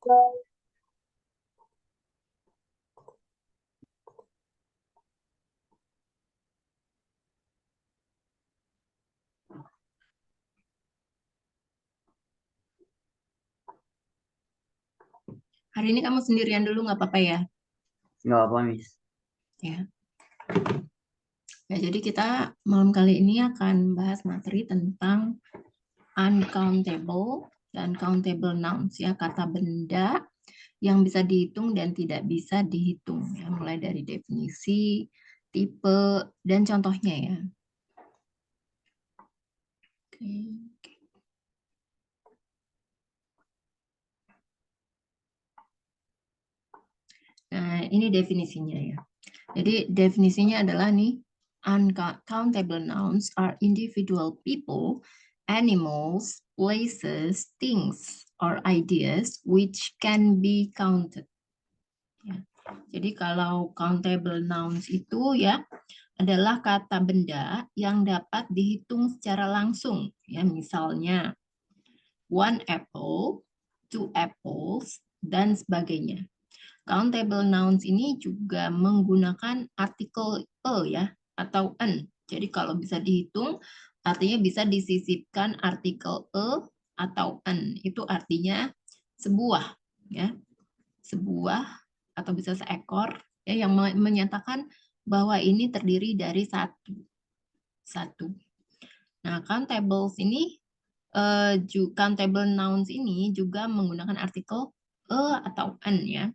Hari ini kamu sendirian dulu nggak apa-apa ya? Nggak apa, Miss. Ya. Ya, jadi kita malam kali ini akan bahas materi tentang uncountable dan countable nouns ya, kata benda yang bisa dihitung dan tidak bisa dihitung ya, mulai dari definisi, tipe, dan contohnya ya. Oke. Nah, ini definisinya ya. Jadi definisinya adalah nih, uncountable nouns are individual people, animals, places, things, or ideas which can be counted. Ya. Jadi kalau countable nouns itu ya adalah kata benda yang dapat dihitung secara langsung. Ya, misalnya one apple, two apples, dan sebagainya. Countable nouns ini juga menggunakan artikel e ya atau en. Jadi kalau bisa dihitung artinya bisa disisipkan artikel e atau en. Itu artinya sebuah ya, sebuah atau bisa seekor ya yang menyatakan bahwa ini terdiri dari satu. Satu. Nah, countable nouns ini juga menggunakan artikel e atau en ya,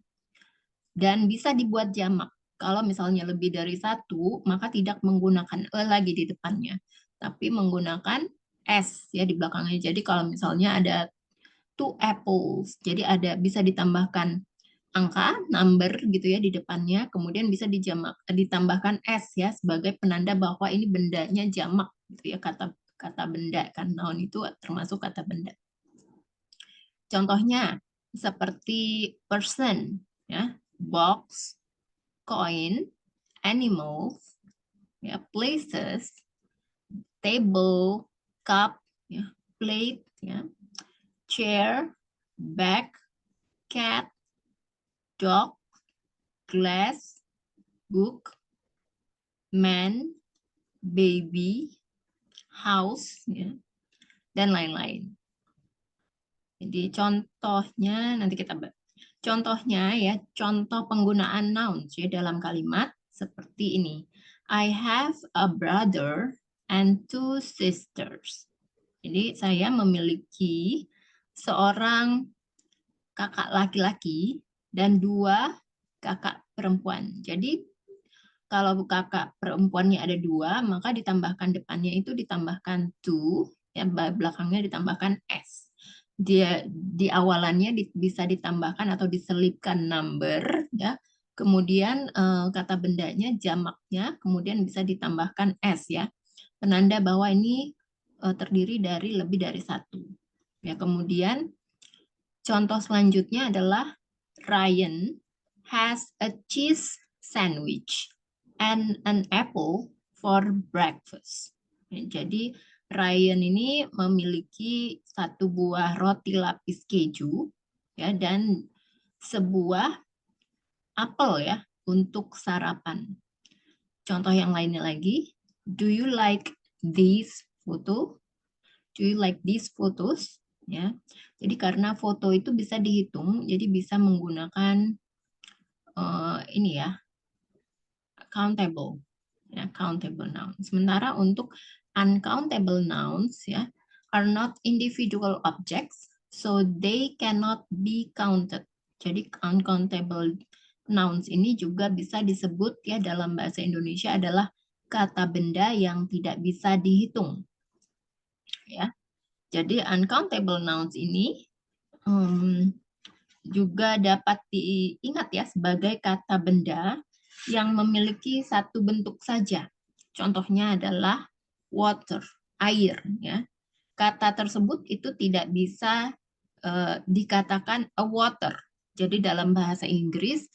dan bisa dibuat jamak. Kalau misalnya lebih dari satu, maka tidak menggunakan e lagi di depannya, tapi menggunakan s ya di belakangnya. Jadi kalau misalnya ada two apples, jadi ada bisa ditambahkan angka number gitu ya di depannya, kemudian bisa ditambahkan s ya sebagai penanda bahwa ini bendanya jamak gitu ya, kata kata benda kan, noun itu termasuk kata benda. Contohnya seperti person ya, box, coin, animals, ya, places, table, cup, ya, plate, ya, chair, bag, cat, dog, glass, book, man, baby, house, ya, dan lain-lain. Jadi contohnya nanti kita bahas. Contohnya ya, contoh penggunaan nouns ya dalam kalimat seperti ini. I have a brother and two sisters. Jadi saya memiliki seorang kakak laki-laki dan dua kakak perempuan. Jadi kalau kakak perempuannya ada dua, maka ditambahkan depannya itu ditambahkan to, ya belakangnya ditambahkan s. Dia di awalannya bisa ditambahkan atau diselipkan number, ya. Kemudian kata bendanya jamaknya, kemudian bisa ditambahkan s ya, penanda bahwa ini terdiri dari lebih dari satu. Ya, kemudian contoh selanjutnya adalah Ryan has a cheese sandwich and an apple for breakfast. Ya, jadi Ryan ini memiliki satu buah roti lapis keju ya dan sebuah apel ya untuk sarapan. Contoh yang lainnya lagi, do you like these photo? Do you like these photos? Ya. Jadi karena foto itu bisa dihitung, jadi bisa menggunakan ini ya, countable, ya, countable noun. Sementara untuk uncountable nouns ya are not individual objects, so they cannot be counted. Jadi uncountable nouns ini juga bisa disebut ya dalam bahasa Indonesia adalah kata benda yang tidak bisa dihitung. Ya, jadi uncountable nouns ini juga dapat diingat ya sebagai kata benda yang memiliki satu bentuk saja. Contohnya adalah water, air ya. Kata tersebut itu tidak bisa dikatakan a water. Jadi dalam bahasa Inggris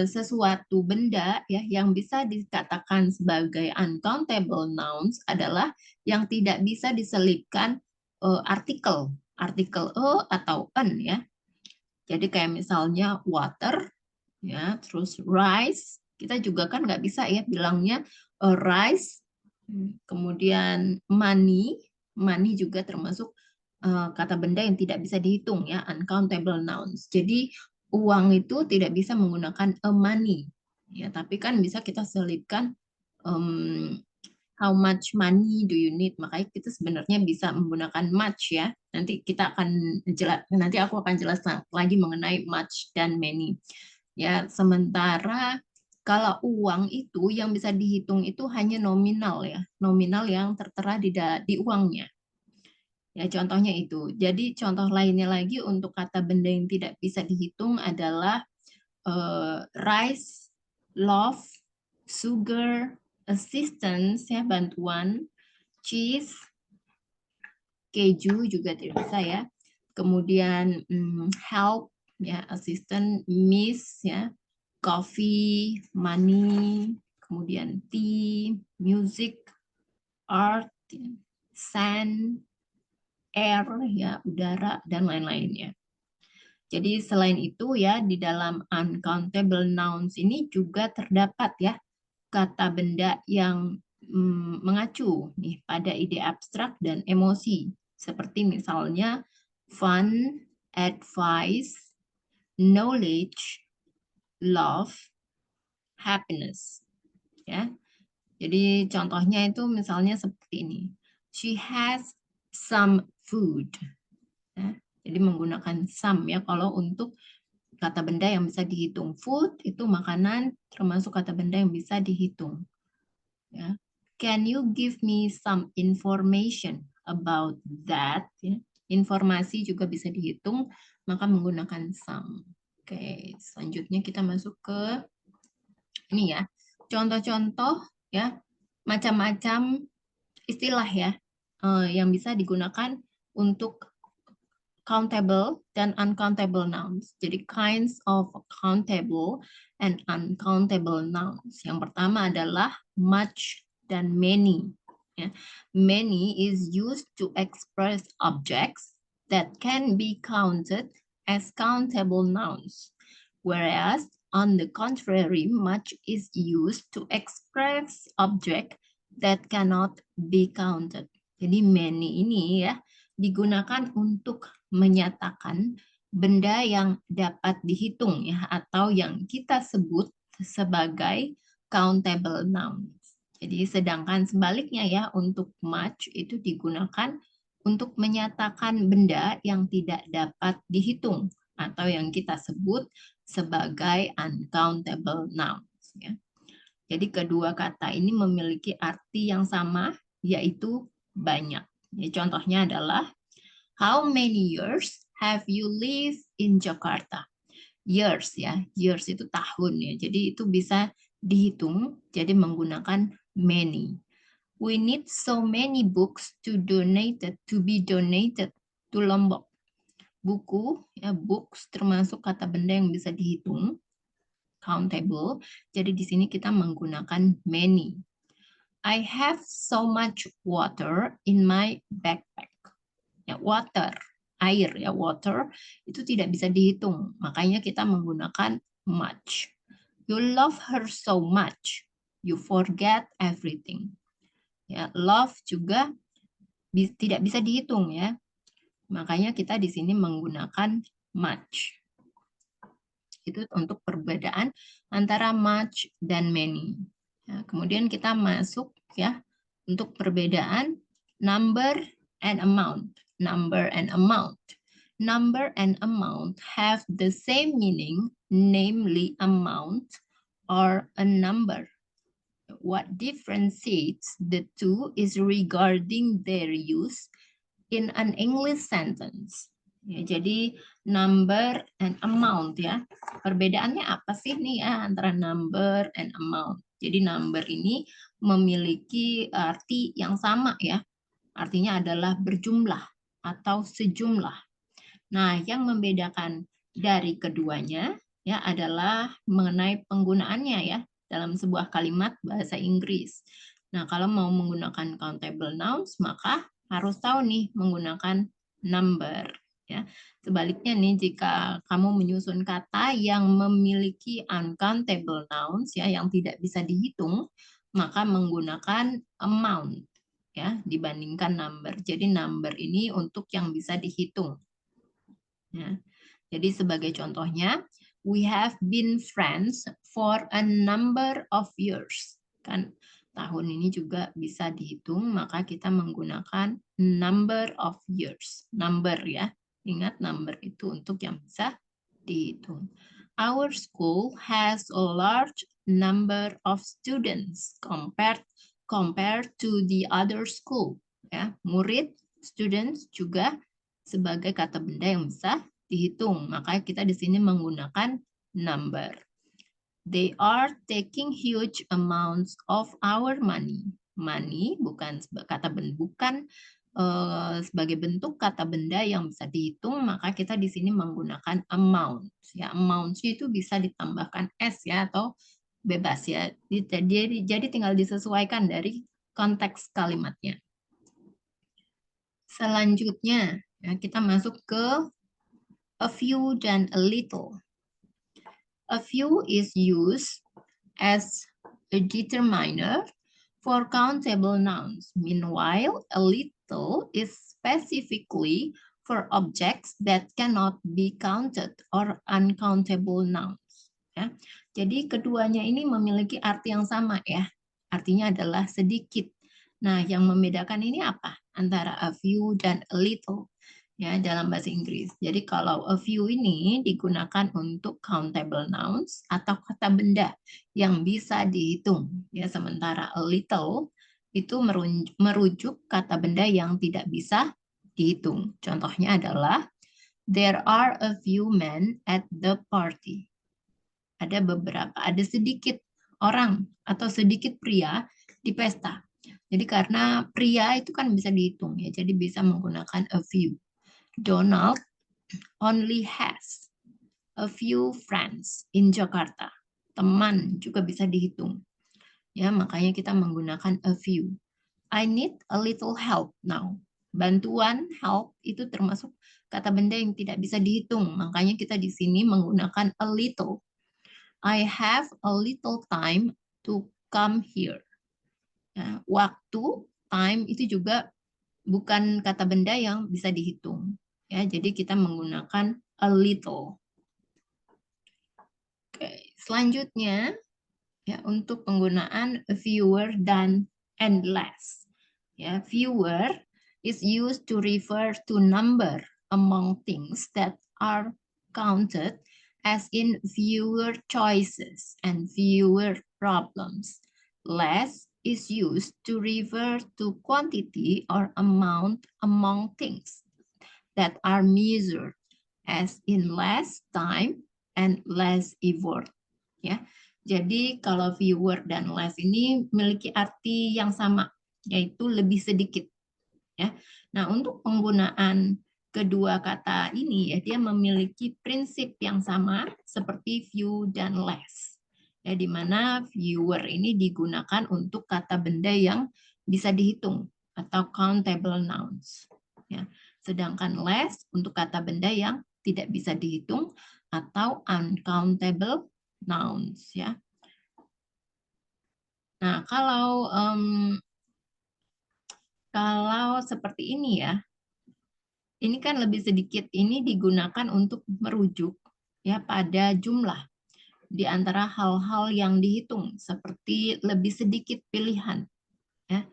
sesuatu benda ya yang bisa dikatakan sebagai uncountable nouns adalah yang tidak bisa diselipkan artikel e atau en ya. Jadi kayak misalnya water, ya, terus rice, kita juga kan nggak bisa ya bilangnya rice. Kemudian money, money juga termasuk kata benda yang tidak bisa dihitung ya, uncountable nouns. Jadi uang itu tidak bisa menggunakan a money, ya, tapi kan bisa kita selipkan how much money do you need? Makanya kita sebenarnya bisa menggunakan much ya. Nanti aku akan jelaskan lagi mengenai much dan many. Ya, sementara kalau uang itu yang bisa dihitung itu hanya nominal ya. Nominal yang tertera di uangnya. Ya, contohnya itu. Jadi contoh lainnya lagi untuk kata benda yang tidak bisa dihitung adalah rice, love, sugar, assistance ya, bantuan, cheese, keju juga tidak bisa ya. Kemudian help ya, assistant, miss ya, coffee, money, kemudian tea, music, art, sand, air ya, udara dan lain-lainnya. Jadi selain itu ya, di dalam uncountable nouns ini juga terdapat ya kata benda yang mengacu nih pada ide abstrak dan emosi, seperti misalnya fun, advice, knowledge, love, happiness. Ya, jadi contohnya itu misalnya seperti ini. She has some food. Ya, jadi menggunakan some ya kalau untuk kata benda yang bisa dihitung. Food itu makanan, termasuk kata benda yang bisa dihitung. Ya. Can you give me some information about that? Ya. Informasi juga bisa dihitung, maka menggunakan some. Oke, selanjutnya kita masuk ke ini ya. Contoh-contoh ya, macam-macam istilah ya yang bisa digunakan untuk countable dan uncountable nouns. Jadi kinds of countable and uncountable nouns. Yang pertama adalah much dan many. Ya. Many is used to express objects that can be counted as countable nouns, whereas on the contrary, much is used to express object that cannot be counted. Jadi many ini ya digunakan untuk menyatakan benda yang dapat dihitung ya atau yang kita sebut sebagai countable nouns. Jadi sedangkan sebaliknya ya untuk much itu digunakan untuk menyatakan benda yang tidak dapat dihitung atau yang kita sebut sebagai uncountable nouns ya. Jadi kedua kata ini memiliki arti yang sama yaitu banyak. Ya, contohnya adalah how many years have you lived in Jakarta? Years ya, years itu tahun ya. Jadi itu bisa dihitung jadi menggunakan many. We need so many books to be donated to Lombok. Buku ya, books termasuk kata benda yang bisa dihitung, countable. Jadi di sini kita menggunakan many. I have so much water in my backpack. Ya, water, air ya, water itu tidak bisa dihitung. Makanya kita menggunakan much. You love her so much. You forget everything. Ya, love juga tidak bisa dihitung ya. Makanya kita di sini menggunakan much. Itu untuk perbedaan antara much dan many. Ya, kemudian kita masuk ya untuk perbedaan number and amount. Number and amount. Number and amount have the same meaning, namely amount or a number. What differentiates the two is regarding their use in an English sentence. Ya, jadi number and amount ya. Perbedaannya apa sih nih ya antara number and amount? Jadi number ini memiliki arti yang sama ya. Artinya adalah berjumlah atau sejumlah. Nah, yang membedakan dari keduanya ya adalah mengenai penggunaannya ya dalam sebuah kalimat bahasa Inggris. Nah, kalau mau menggunakan countable nouns maka harus tahu nih menggunakan number. Ya, sebaliknya nih, jika kamu menyusun kata yang memiliki uncountable nouns ya, yang tidak bisa dihitung, maka menggunakan amount ya dibandingkan number. Jadi number ini untuk yang bisa dihitung. Ya. Jadi sebagai contohnya, we have been friends for a number of years. Kan tahun ini juga bisa dihitung, maka kita menggunakan number of years. Number ya. Ingat number itu untuk yang bisa dihitung. Our school has a large number of students compared to the other school. Ya, murid, students juga sebagai kata benda yang bisa dihitung. Maka kita di sini menggunakan number. They are taking huge amounts of our money. Money bukan kata benda, bukan sebagai bentuk kata benda yang bisa dihitung, maka kita di sini menggunakan amount. Ya, amount itu bisa ditambahkan s ya atau bebas ya. Jadi tinggal disesuaikan dari konteks kalimatnya. Selanjutnya ya, kita masuk ke a few dan a little. A few is used as a determiner for countable nouns. Meanwhile, a little is specifically for objects that cannot be counted or uncountable nouns. Ya. Jadi keduanya ini memiliki arti yang sama ya. Artinya adalah sedikit. Nah, yang membedakan ini apa? Antara a few dan a little ya dalam bahasa Inggris. Jadi kalau a few ini digunakan untuk countable nouns atau kata benda yang bisa dihitung ya, sementara a little itu merujuk kata benda yang tidak bisa dihitung. Contohnya adalah there are a few men at the party. Ada sedikit orang atau sedikit pria di pesta. Jadi karena pria itu kan bisa dihitung ya, jadi bisa menggunakan a few. Donald only has a few friends in Jakarta. Teman juga bisa dihitung. Ya, makanya kita menggunakan a few. I need a little help now. Bantuan, help itu termasuk kata benda yang tidak bisa dihitung. Makanya kita di sini menggunakan a little. I have a little time to come here. Ya, waktu, time itu juga bukan kata benda yang bisa dihitung. Ya, jadi kita menggunakan a little. Oke, selanjutnya ya untuk penggunaan fewer dan and less. Ya, fewer is used to refer to number among things that are counted, as in fewer choices and fewer problems. Less is used to refer to quantity or amount among things that are measured, as in less time and less effort. Ya, jadi kalau fewer dan less ini memiliki arti yang sama, yaitu lebih sedikit. Ya, nah untuk penggunaan kedua kata ini ya, dia memiliki prinsip yang sama seperti few dan less. Ya, di mana fewer ini digunakan untuk kata benda yang bisa dihitung atau countable nouns. Ya. Sedangkan less untuk kata benda yang tidak bisa dihitung atau uncountable nouns ya. Nah, kalau seperti ini ya, ini kan lebih sedikit, ini digunakan untuk merujuk ya pada jumlah di antara hal-hal yang dihitung, seperti lebih sedikit pilihan ya.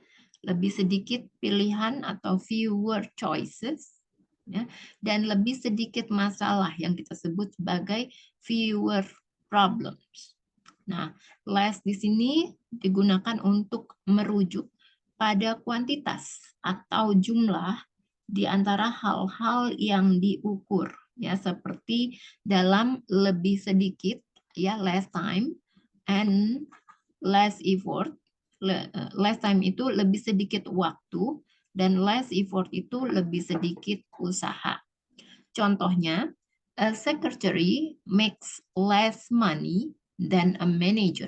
Lebih sedikit pilihan atau fewer choices ya, dan lebih sedikit masalah yang kita sebut sebagai fewer problems. Nah, less di sini digunakan untuk merujuk pada kuantitas atau jumlah di antara hal-hal yang diukur ya, seperti dalam lebih sedikit ya, less time and less effort. Less time itu lebih sedikit waktu dan less effort itu lebih sedikit usaha. Contohnya, a secretary makes less money than a manager.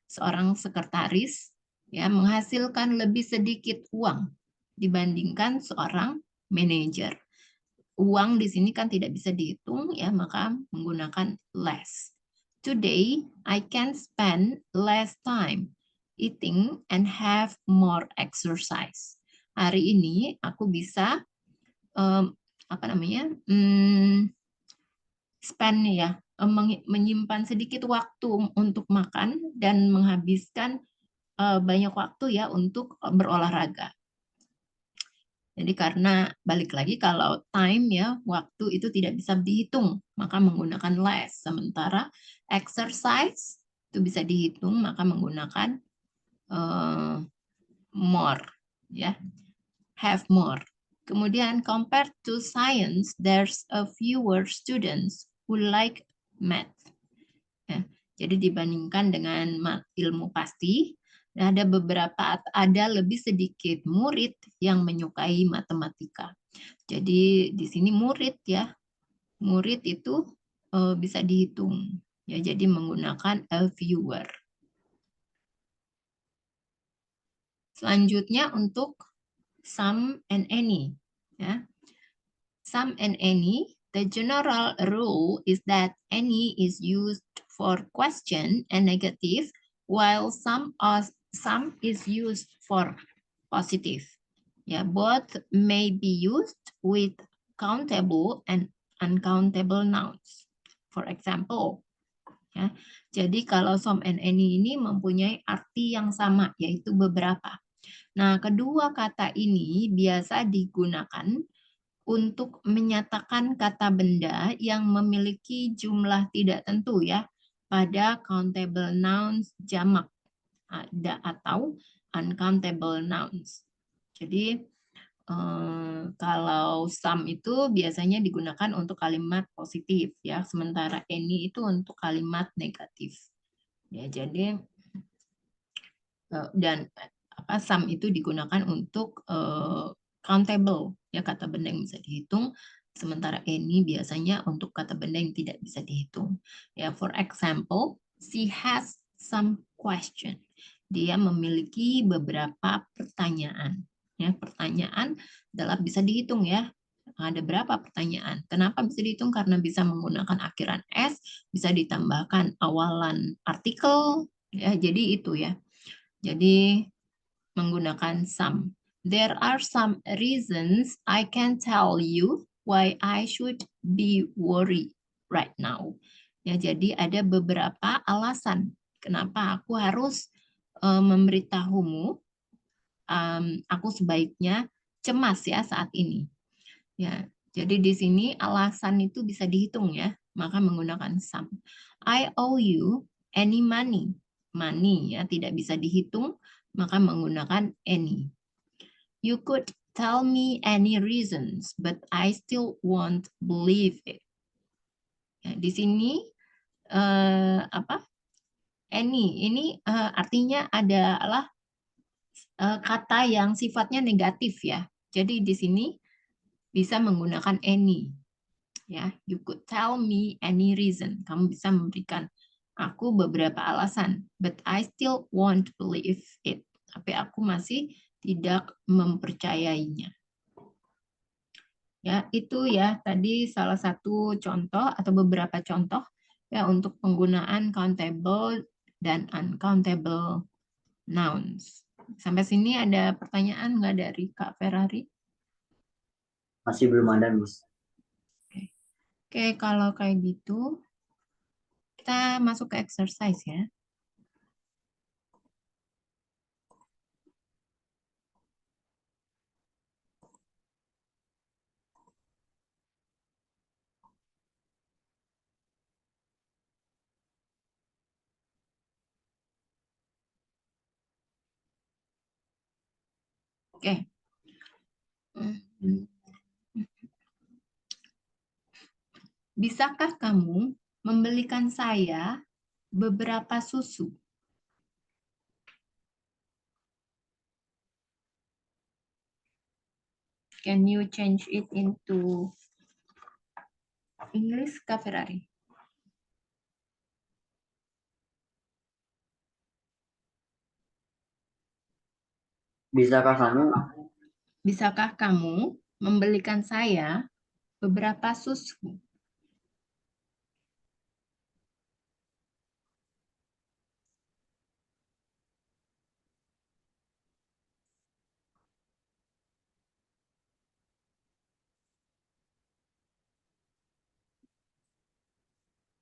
Seorang sekretaris ya menghasilkan lebih sedikit uang dibandingkan seorang manajer. uang di sini kan tidak bisa dihitung ya, maka menggunakan less. Today I can spend less time eating and have more exercise. Hari ini aku bisa apa namanya? Spend ya, menyimpan sedikit waktu untuk makan dan menghabiskan banyak waktu ya untuk berolahraga. Jadi karena balik lagi kalau time ya, waktu itu tidak bisa dihitung, maka menggunakan less. Sementara exercise itu bisa dihitung, maka menggunakan more ya, have more. Kemudian compared to science, there's a fewer students who like math. Ya, jadi dibandingkan dengan ilmu pasti, ada lebih sedikit murid yang menyukai matematika. Jadi di sini murid ya, murid itu bisa dihitung ya, jadi menggunakan a fewer. Selanjutnya untuk some and any ya. Some and any, the general rule is that any is used for question and negative, while some is used for positive. Yeah, both may be used with countable and uncountable nouns. For example, ya. Jadi kalau some and any ini mempunyai arti yang sama, yaitu beberapa. Nah, kedua kata ini biasa digunakan untuk menyatakan kata benda yang memiliki jumlah tidak tentu ya pada countable nouns jamak atau uncountable nouns. Jadi kalau some itu biasanya digunakan untuk kalimat positif ya, sementara any itu untuk kalimat negatif. Ya, jadi dan some itu digunakan untuk countable ya, kata benda yang bisa dihitung, sementara any biasanya untuk kata benda yang tidak bisa dihitung. Ya, for example, she has some question. Dia memiliki beberapa pertanyaan. Ya, pertanyaan adalah bisa dihitung ya. Ada berapa pertanyaan? Kenapa bisa dihitung? Karena bisa menggunakan akhiran s, bisa ditambahkan awalan artikel, ya. Jadi itu ya. Jadi menggunakan some. There are some reasons I can tell you why I should be worried right now. Ya, jadi ada beberapa alasan kenapa aku harus memberitahumu, aku sebaiknya cemas ya saat ini. Ya, jadi di sini alasan itu bisa dihitung ya, maka menggunakan some. I owe you any money. Money ya tidak bisa dihitung, maka menggunakan any. You could tell me any reasons, but I still won't believe it. Ya, di sini any ini artinya adalah kata yang sifatnya negatif ya. Jadi di sini bisa menggunakan any. Ya, you could tell me any reason. Kamu bisa memberikan aku beberapa alasan, but I still won't believe it. Tapi aku masih tidak mempercayainya. Ya, itu ya tadi salah satu contoh atau beberapa contoh ya untuk penggunaan countable dan uncountable nouns. Sampai sini ada pertanyaan nggak dari Kak Ferrari? Masih belum ada, Miss. Oke, kalau kayak gitu kita masuk ke exercise ya. Oke. Bisakah kamu membelikan saya beberapa susu? Can you change it into English, Kak Ferrari? Bisakah kamu Bisakah kamu membelikan saya beberapa susu.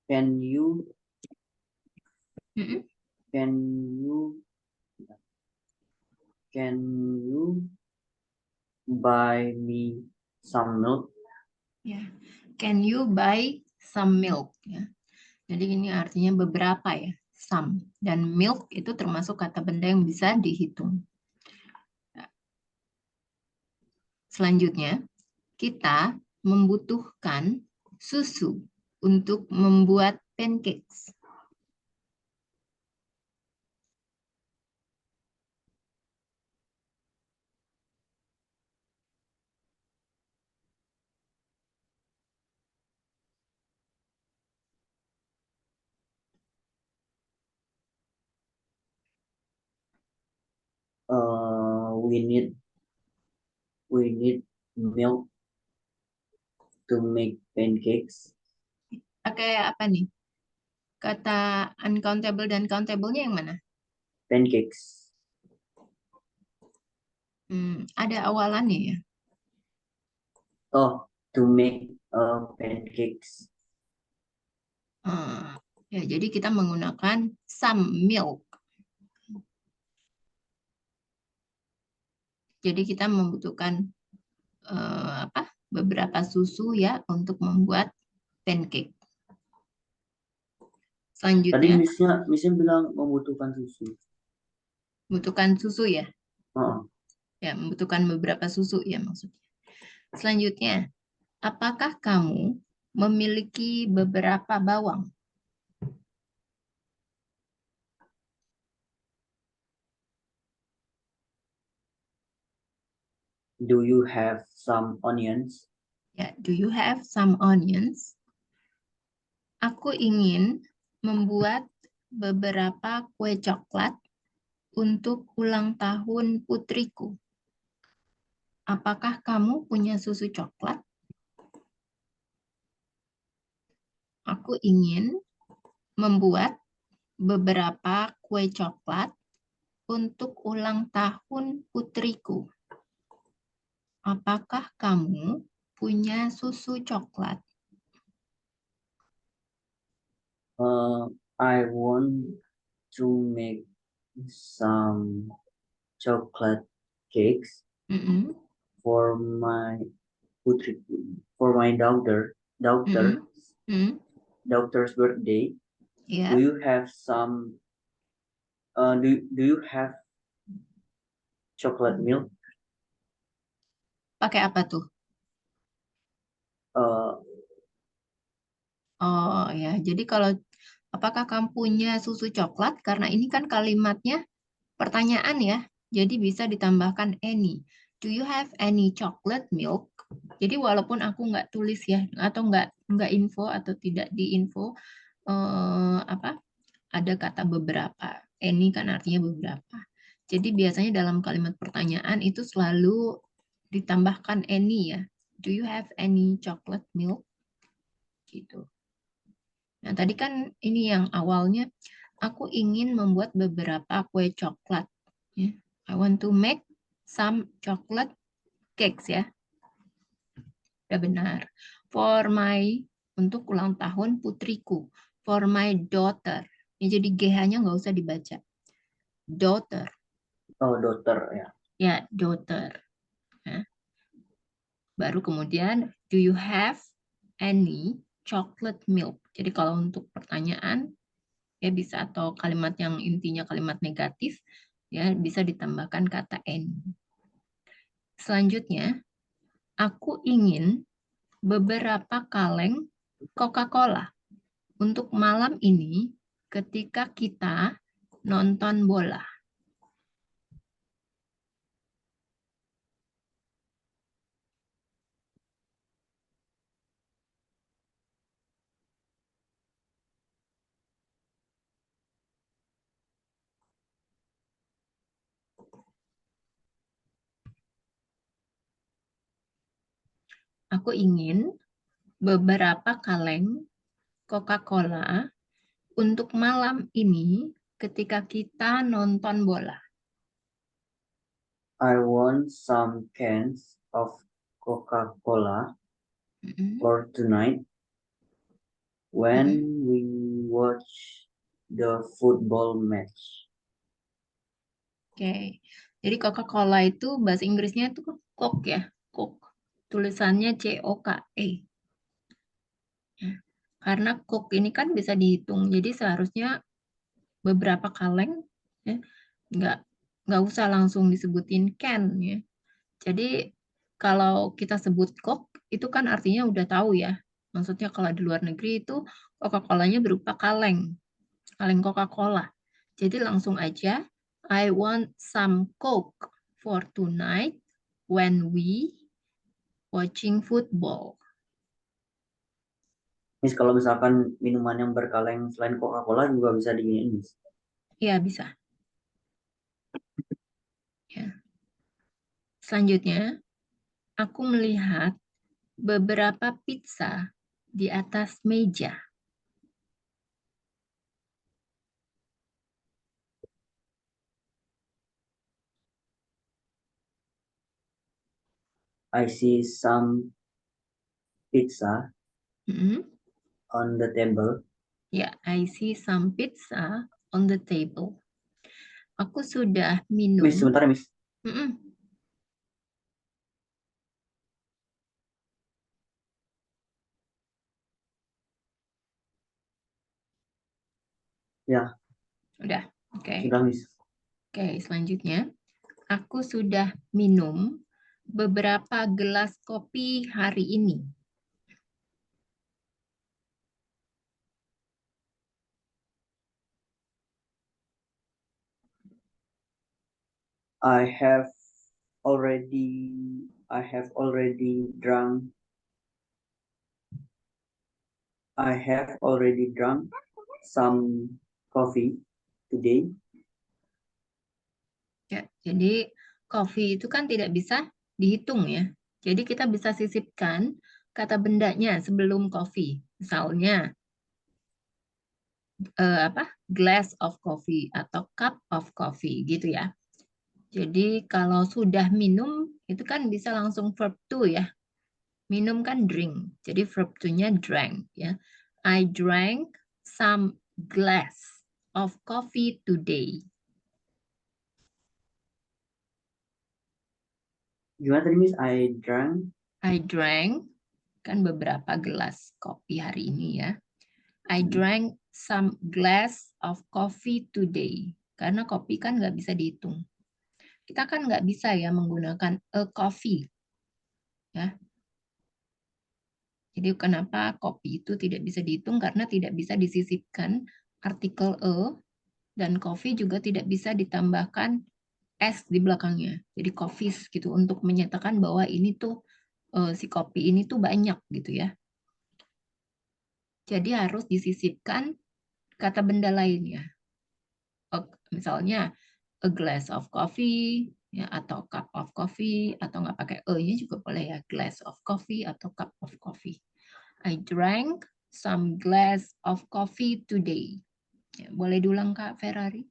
Can you Mm-mm. can you can you buy me some milk? Ya, can you buy some milk? Ya, jadi ini artinya beberapa ya, some. Dan milk itu termasuk kata benda yang bisa dihitung. Selanjutnya, kita membutuhkan susu untuk membuat pancakes. We need milk to make pancakes. Pakai apa nih? Kata uncountable dan countable-nya yang mana? Pancakes. Ada awalannya ya. Oh, to make pancakes. Ya, jadi kita menggunakan some milk. Jadi kita membutuhkan beberapa susu ya untuk membuat pancake. Tadi Selanjutnya, Missnya bilang membutuhkan susu. membutuhkan susu ya. Oh, Ya, membutuhkan beberapa susu ya maksudnya. Selanjutnya, apakah kamu memiliki beberapa bawang? do you have some onions? Ya, do you have some onions? Aku ingin membuat beberapa kue coklat untuk ulang tahun putriku. Apakah kamu punya susu coklat? Aku ingin membuat beberapa kue coklat untuk ulang tahun putriku. Apakah kamu punya susu coklat? I want to make some chocolate cakes Mm-mm, for my putri, for my mm-mm, mm, daughter's birthday. ya, Do you have some? Do you have chocolate milk? pakai apa tuh? Uh, Oh ya, jadi kalau apakah kamu punya susu coklat? Karena ini kan kalimatnya pertanyaan ya, jadi bisa ditambahkan any. Do you have any chocolate milk? Jadi walaupun aku nggak tulis ya, atau nggak info atau tidak diinfo, ada kata beberapa. Any kan artinya beberapa. Jadi biasanya dalam kalimat pertanyaan itu selalu ditambahkan any ya. Do you have any chocolate milk? Gitu. Nah, tadi kan ini yang awalnya aku ingin membuat beberapa kue coklat. Ya. I want to make some chocolate cakes ya. Udah benar. For my, untuk ulang tahun putriku. For my daughter. Ya, jadi GH-nya nggak usah dibaca. Daughter. oh, daughter ya. Ya, daughter. Nah, baru kemudian, do you have any chocolate milk? Jadi kalau untuk pertanyaan, ya bisa atau kalimat yang intinya kalimat negatif, ya bisa ditambahkan kata any. Selanjutnya, aku ingin beberapa kaleng Coca-Cola untuk malam ini ketika kita nonton bola. Aku ingin beberapa kaleng Coca-Cola untuk malam ini ketika kita nonton bola. I want some cans of Coca-Cola Mm-mm. for tonight when we watch the football match. Oke, jadi Coca-Cola itu bahasa Inggrisnya itu Coke ya, Coke. Tulisannya COKE. Ya. Karena Coke ini kan bisa dihitung, jadi seharusnya beberapa kaleng, ya, nggak usah langsung disebutin can ya. Jadi kalau kita sebut Coke itu kan artinya udah tahu ya. Maksudnya kalau di luar negeri itu Coca-Colanya berupa kaleng Coca-Cola. Jadi langsung aja, I want some Coke for tonight when we watching football. Miss, kalau misalkan minuman yang berkaleng selain Coca-Cola juga bisa diginiin, Miss. Ya, bisa. Ya. Selanjutnya, aku melihat beberapa pizza di atas meja. I see some pizza Hmm. on the table. Ya, I see some pizza on the table. Aku sudah minum. Miss, sebentar ya, Miss. Mm-mm. Ya, Udah, oke. sudah, Miss. Oke, selanjutnya. Aku sudah minum beberapa gelas kopi hari ini. I have already drunk. I have already drunk some coffee today. Ya, jadi kopi itu kan tidak bisa dihitung ya. Jadi kita bisa sisipkan kata bendanya sebelum kopi. Misalnya glass of coffee atau cup of coffee gitu ya. Jadi kalau sudah minum itu kan bisa langsung verb to ya. Minum kan drink. Jadi verb to-nya drank ya. I drank some glass of coffee today. Gimana tadi, Miss? I drank kan beberapa gelas kopi hari ini ya. I Hmm. drank some glass of coffee today. Karena kopi kan nggak bisa dihitung. Kita kan nggak bisa ya menggunakan a coffee. Ya. Jadi kenapa kopi itu tidak bisa dihitung? Karena tidak bisa disisipkan artikel a, dan coffee juga tidak bisa ditambahkan s di belakangnya. Jadi coffees gitu untuk menyatakan bahwa ini tuh si kopi ini tuh banyak gitu ya. Jadi harus disisipkan kata benda lainnya. Misalnya a glass of coffee ya, atau cup of coffee, atau nggak pakai e-nya juga boleh ya, glass of coffee atau cup of coffee. I drank some glass of coffee today. Ya, boleh diulang Kak Ferrari?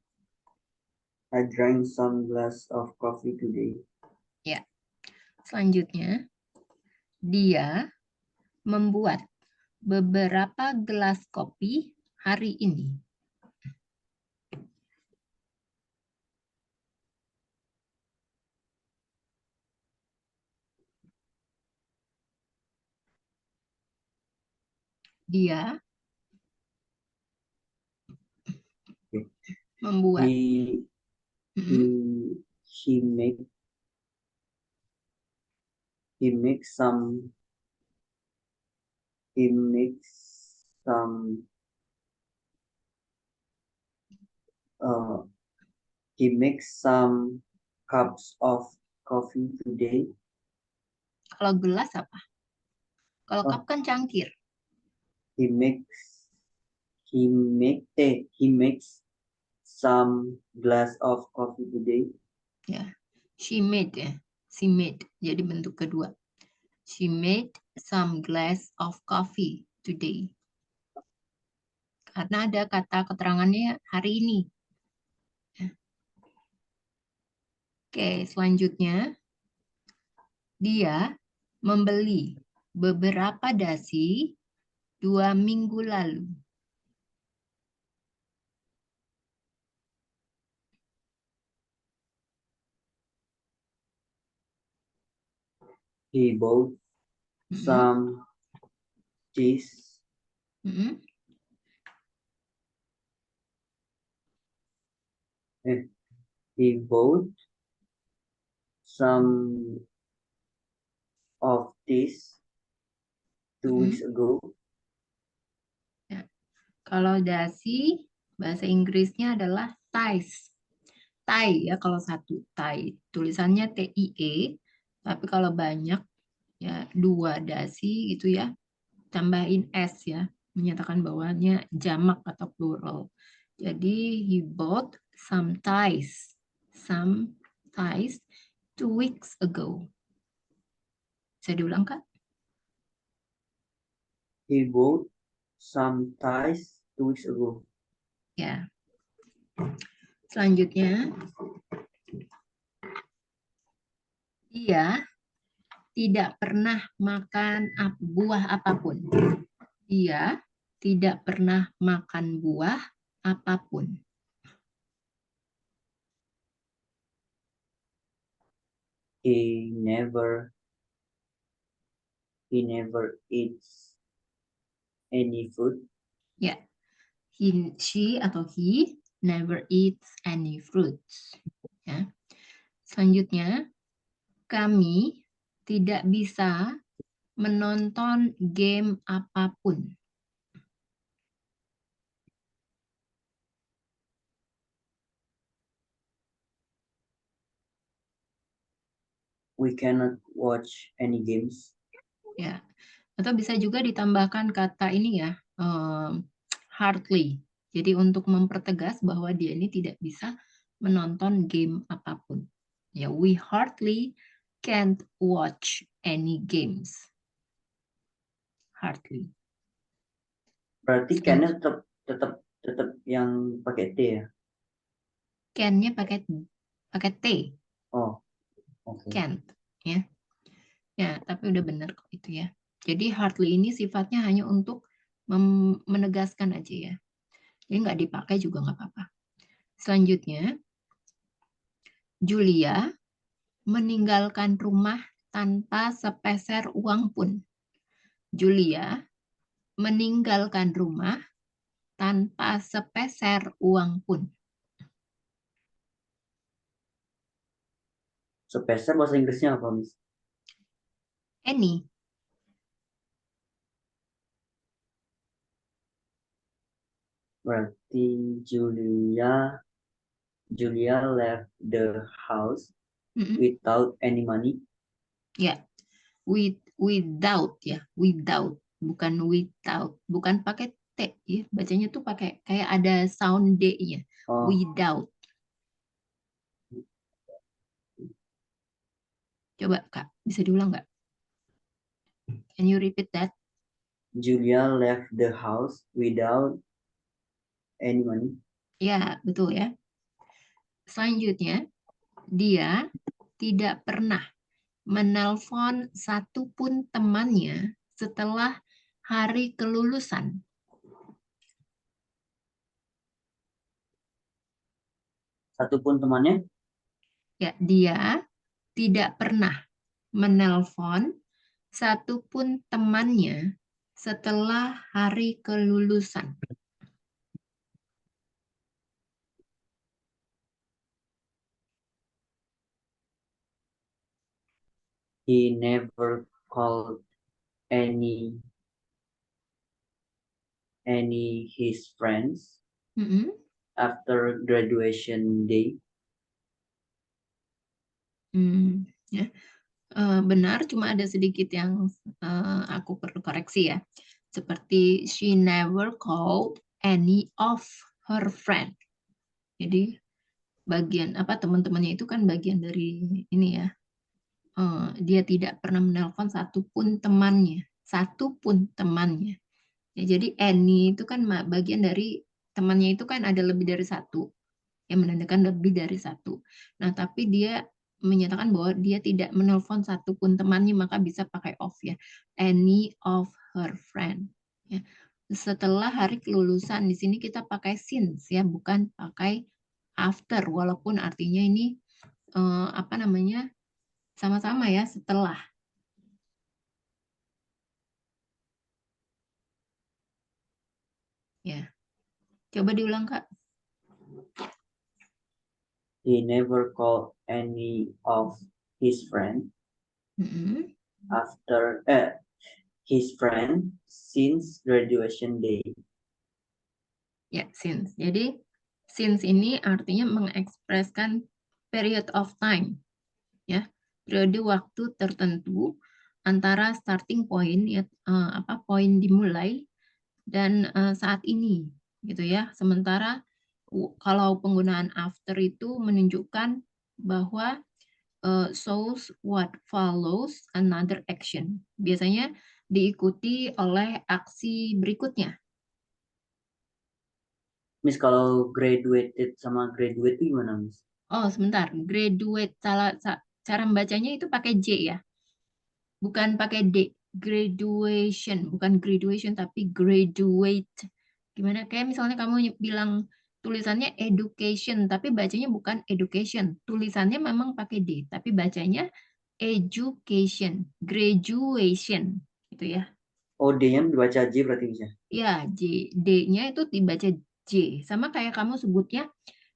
I drank some glass of coffee today. Ya. Selanjutnya, dia membuat beberapa gelas kopi hari ini. Dia membuat. He makes some cups of coffee today. Kalau gelas apa? Kalau Oh. cup kan cangkir. He makes some glass of coffee today. Ya, she made ya. She made. Jadi bentuk kedua. She made some glass of coffee today. Karena ada kata keterangannya hari ini. Oke, selanjutnya. Dia membeli beberapa dasi 2 minggu lalu. He bought some cheese. Mm-mm. He bought some of this 2 weeks ago. Ya. Kalau dasi, bahasa Inggrisnya adalah ties. Tie ya kalau satu, tie. Tulisannya TIE, tapi kalau banyak ya 2 dasi gitu ya, tambahin S ya, menyatakan bahwanya jamak atau plural. Jadi he bought some ties 2 weeks ago. Bisa diulang Kak? He bought some ties 2 weeks ago. Ya. Selanjutnya, dia tidak pernah makan buah apapun. Dia tidak pernah makan buah apapun. He never eats any fruit. Ya, she atau he never eats any fruits. Ya. Selanjutnya, kami tidak bisa menonton game apapun. We cannot watch any games. Ya, atau bisa juga ditambahkan kata ini ya, hardly. Jadi untuk mempertegas bahwa dia ini tidak bisa menonton game apapun. Ya, we hardly can't watch any games. Hardly. Berarti can-nya tetap yang pakai T ya? Can-nya pakai T. Oh, oke. Can't, ya. Ya, tapi udah benar kok itu ya. Jadi hardly ini sifatnya hanya untuk menegaskan aja ya. Jadi nggak dipakai juga nggak apa-apa. Selanjutnya, Julia meninggalkan rumah tanpa sepeser uang pun. Julia meninggalkan rumah tanpa sepeser uang pun. Sepeser bahasa Inggrisnya apa, Miss? Any. Berarti Julia left the house without any money. Ya, without ya, without, bukan without, bukan pakai T ya, bacanya tuh pakai kayak ada sound D-nya. Oh, Without. Coba Kak, bisa diulang nggak? Can you repeat that? Julia left the house without any money. Ya, betul ya. Selanjutnya, dia tidak pernah menelpon satupun temannya setelah hari kelulusan. Satupun temannya? Ya, dia tidak pernah menelpon satupun temannya setelah hari kelulusan. He never called any his friends after graduation day. Ya. Benar, cuma ada sedikit yang aku perlu koreksi ya. Seperti she never called any of her friend. Jadi bagian apa teman-temannya itu kan bagian dari ini ya, dia tidak pernah menelpon satupun temannya. Ya, jadi any itu kan bagian dari temannya itu kan ada lebih dari satu, yang menandakan lebih dari satu. Nah, tapi dia menyatakan bahwa dia tidak menelpon satupun temannya, maka bisa pakai of ya. Any of her friend. Ya. Setelah hari kelulusan, di sini kita pakai since ya, bukan pakai after, walaupun artinya ini apa namanya sama-sama ya, setelah. Ya, coba diulang Kak. He never called any of his friend Mm-mm. after his friend since graduation day. Ya, since. Jadi, since ini artinya mengekspresikan period of time, ya, periode waktu tertentu antara starting point, ya, apa poin dimulai dan saat ini, gitu ya. Sementara kalau penggunaan after itu menunjukkan bahwa shows what follows another action. Biasanya diikuti oleh aksi berikutnya. Miss, kalau graduated sama graduate itu gimana, Miss? Oh, sebentar. Graduate, cara membacanya itu pakai J ya, bukan pakai D. Graduation, bukan graduation, tapi graduate. Gimana? Kayak misalnya kamu bilang tulisannya education, tapi bacanya bukan education. Tulisannya memang pakai D, tapi bacanya education, graduation, gitu ya. Oh, D-nya dibaca J berarti, Miss ya? Ya, J, D-nya itu dibaca J. Sama kayak kamu sebutnya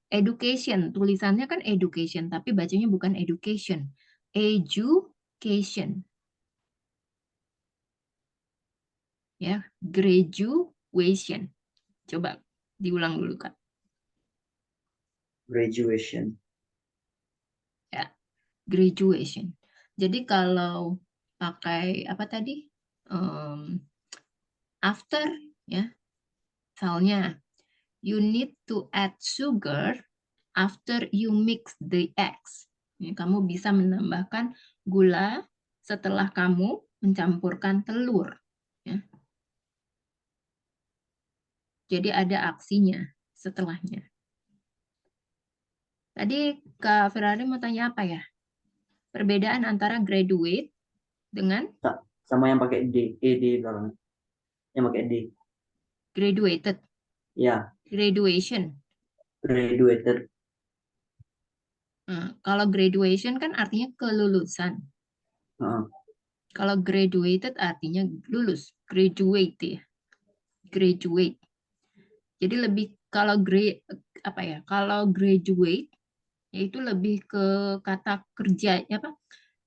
education, tulisannya kan education, tapi bacanya bukan education. Education, ya. Graduation. Coba diulang dulu, Kak. Graduation. Ya, graduation. Jadi kalau pakai apa tadi? After, ya. Misalnya, you need to add sugar after you mix the eggs. Ini kamu bisa menambahkan gula setelah kamu mencampurkan telur. Ya. Jadi ada aksinya setelahnya. Tadi Kak Ferrari mau tanya apa ya? Perbedaan antara graduate dengan Sama yang pakai D, D belakang. Yang pakai D. graduated. Ya, Graduation. graduated. Nah, kalau graduation kan artinya kelulusan. Heeh. Kalau graduated artinya lulus. Graduate ya. Graduate. Jadi lebih kalau apa ya? Kalau graduate yaitu lebih ke kata kerja apa?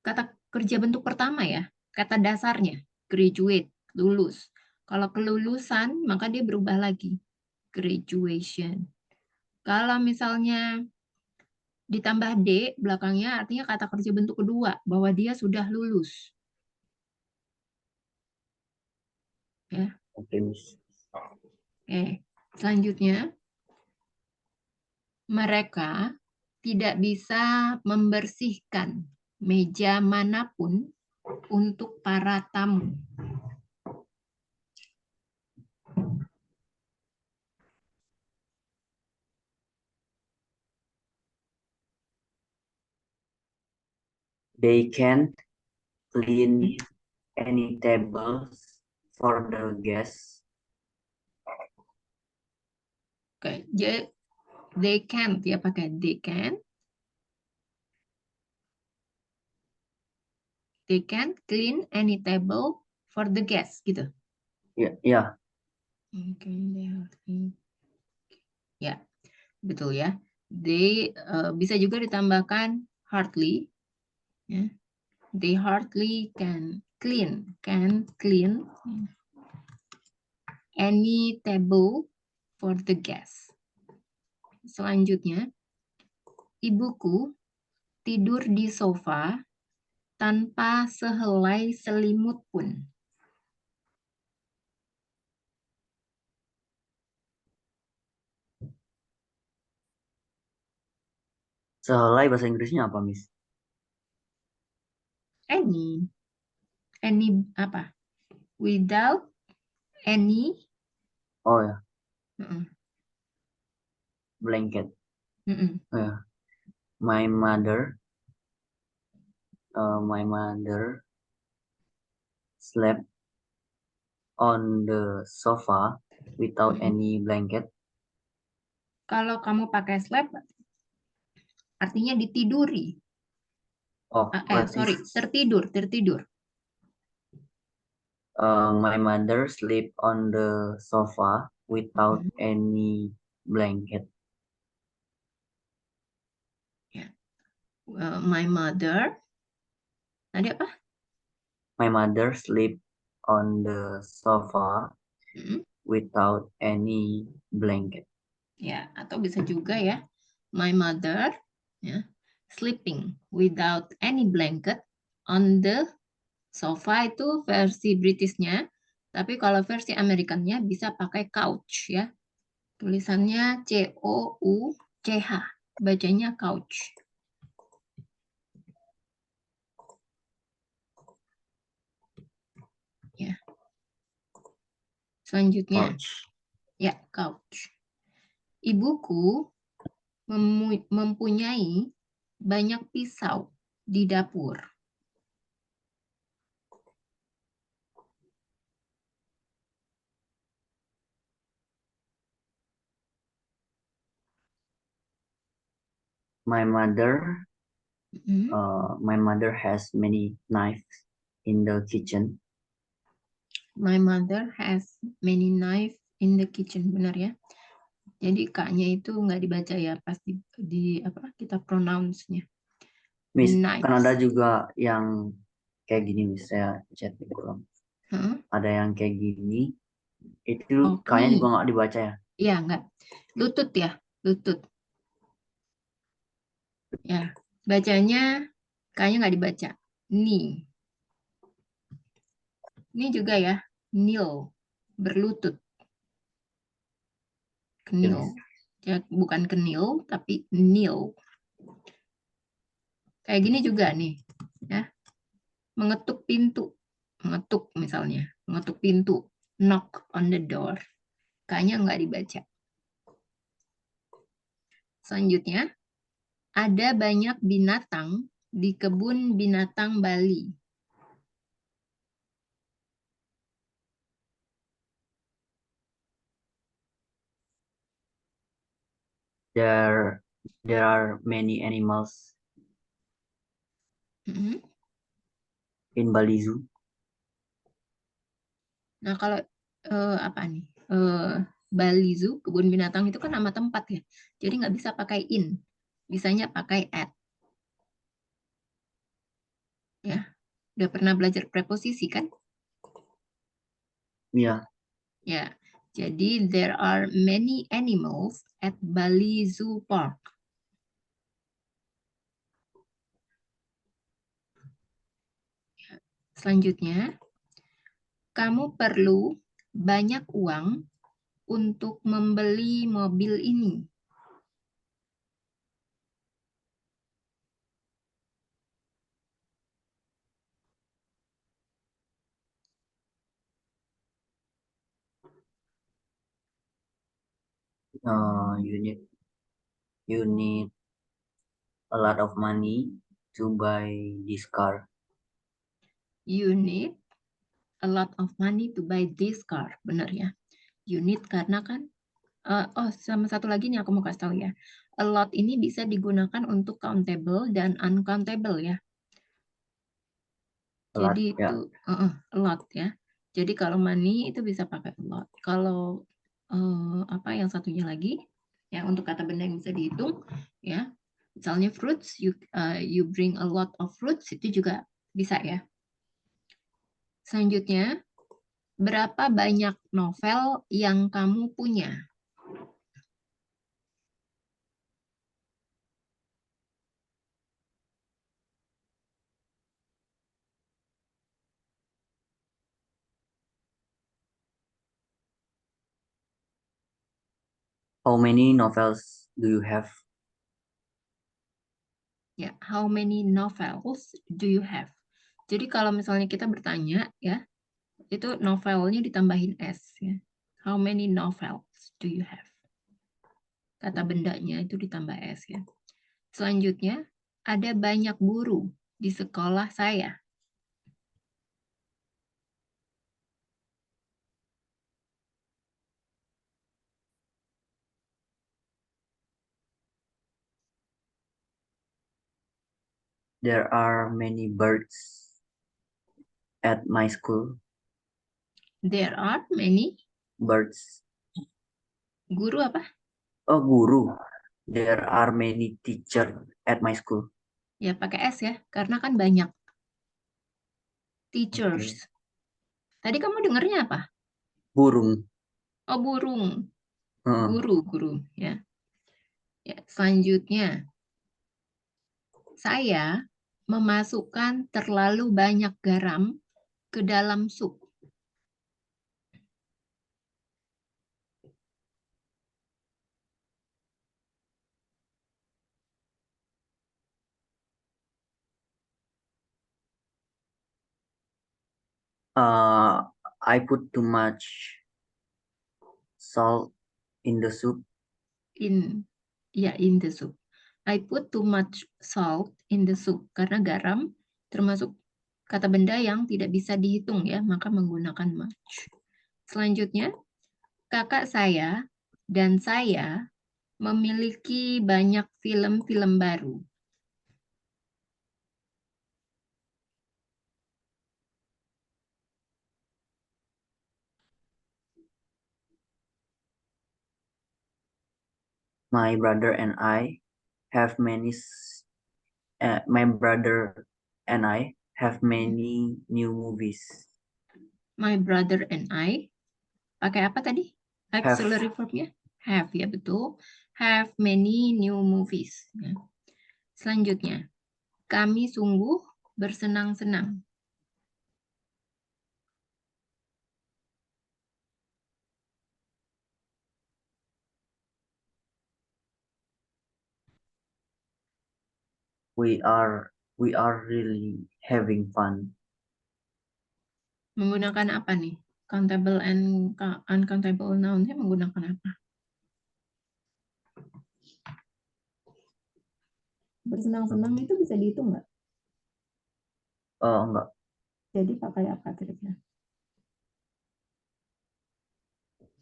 Kata kerja bentuk pertama ya. Kata dasarnya graduate, lulus. Kalau kelulusan maka dia berubah lagi. Graduation. Kalau misalnya ditambah D belakangnya artinya kata kerja bentuk kedua bahwa dia sudah lulus. Ya. Oke, Miss. Selanjutnya mereka tidak bisa membersihkan meja manapun untuk para tamu. They can't clean any tables for the guests. Oke, jadi they can't ya pakai they can't clean any table for the guests gitu. Ya, ya. Oke, ya betul ya. They bisa juga ditambahkan hardly. Ya. They hardly can clean any table for the guests. Selanjutnya, ibuku tidur di sofa tanpa sehelai selimut pun. Sehelai bahasa Inggrisnya apa, Miss? any apa? Without any. Oh ya, Mm-mm, blanket. mm-mm. Oh ya. My mother slept on the sofa without Mm-mm. any blanket. Kalau kamu pakai sleep, artinya ditiduri. Oh, berarti Sorry, tertidur. my mother sleep on the sofa without Mm-mm. any blanket. Ya. My mother. Tadi apa? My mother sleep on the sofa Mm-mm. without any blanket. Ya, atau bisa juga ya. My mother, ya, sleeping without any blanket on the sofa itu versi Britishnya. Tapi kalau versi Amerikannya bisa pakai couch ya. Tulisannya COUCH. Bacanya couch. Ya. Selanjutnya, Couch. ya, couch. Ibuku mempunyai banyak pisau di dapur. My mother Mm. my mother has many knives in the kitchen. My mother has many knives in the kitchen. Benar ya. Jadi K-nya itu nggak dibaca ya, pasti di apa kita pronounce-nya. Miss, kan Knives. ada juga yang kayak gini, Miss, saya chat gitu. Huh? Ada yang kayak gini, itu Oh, kayaknya juga knee. nggak dibaca ya. Iya, nggak. Lutut ya, lutut. Ya, bacanya kayaknya nggak dibaca. Knee. Ini juga ya, kneel. Berlutut. Ya, Kneel. Miss. Ya, bukan kneel, tapi kneel. Kayak gini juga nih, ya. Mengetuk pintu. Mengetuk misalnya. Mengetuk pintu. Knock on the door. Kayaknya nggak dibaca. Selanjutnya, ada banyak binatang di kebun binatang Bali. There are many animals Mm-mm. in Bali Zoo. Nah, kalau apa nih? Bali Zoo, kebun binatang itu kan nama tempat ya. Jadi nggak bisa pakai in. Bisanya pakai at. Ya, udah pernah belajar preposisi kan? Ya, Ya, jadi there are many animals at Bali Zoo Park. Selanjutnya, kamu perlu banyak uang untuk membeli mobil ini. you need a lot of money to buy this car. You need a lot of money to buy this car. Benar ya. You need karena kan sama satu lagi nih aku mau kasih tahu ya. A lot ini bisa digunakan untuk countable dan uncountable ya. A lot, Jadi ya. itu a lot ya. Jadi kalau money itu bisa pakai a lot. Kalau apa yang satunya lagi ya untuk kata benda yang bisa dihitung ya. Misalnya fruits, you bring a lot of fruits itu juga bisa ya. Selanjutnya, berapa banyak novel yang kamu punya? How many novels do you have? Ya, how many novels do you have? Jadi kalau misalnya kita bertanya ya, itu novelnya ditambahin S ya. How many novels do you have? Kata bendanya itu ditambah S ya. Selanjutnya, ada banyak guru di sekolah saya. There are many birds at my school. There are many Birds. guru apa? Oh, guru. There are many teachers at my school. Ya pakai S ya, karena kan banyak teachers. Oke. Tadi kamu dengarnya apa? Burung. Oh burung, Heeh. guru ya. Ya, selanjutnya saya memasukkan terlalu banyak garam ke dalam sup. I put too much salt in the soup. In the soup. I put too much salt in the soup karena garam termasuk kata benda yang tidak bisa dihitung ya, maka menggunakan much. Selanjutnya, kakak saya dan saya memiliki banyak film-film baru. My brother and I have my brother and I have many new movies. My brother and I. Pakai apa tadi? Have. Auxiliary verbnya? Have, ya betul. Have many new movies. Ya. Selanjutnya, kami sungguh bersenang-senang. We are really having fun. Menggunakan apa nih? Countable and uncountable noun-nya menggunakan apa? Bersenang-senang itu bisa dihitung nggak? Enggak. Jadi pakai apa kira-kira?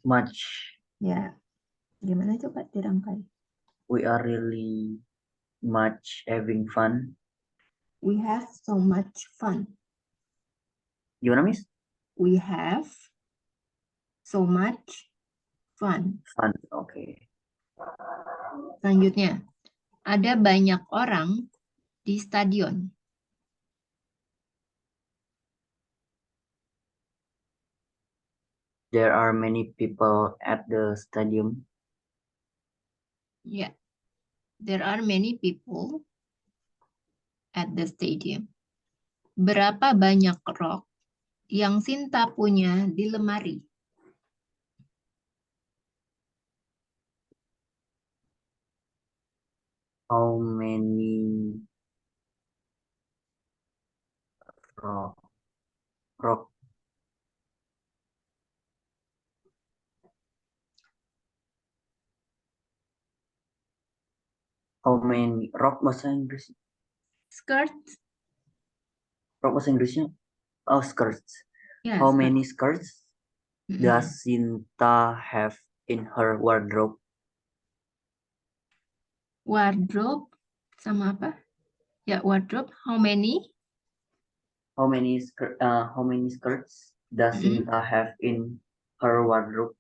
Much. Ya, gimana coba dirangkai? We are really much having fun. We have so much fun. Gimana, Miss? We have so much fun. Fun. Oke. Selanjutnya, ada banyak orang di stadion. There are many people at the stadium. Ya, there are many people at the stadium. Berapa banyak rok yang Sinta punya di lemari? How many rock? How many rock bahasa Inggris? Skirt? Rock bahasa Inggrisnya? Oh, skirts. Ya, How skirt. many skirts does Sinta have in her wardrobe? Wardrobe sama apa? Ya, wardrobe. How many? How many skirts does Sinta have in her wardrobe?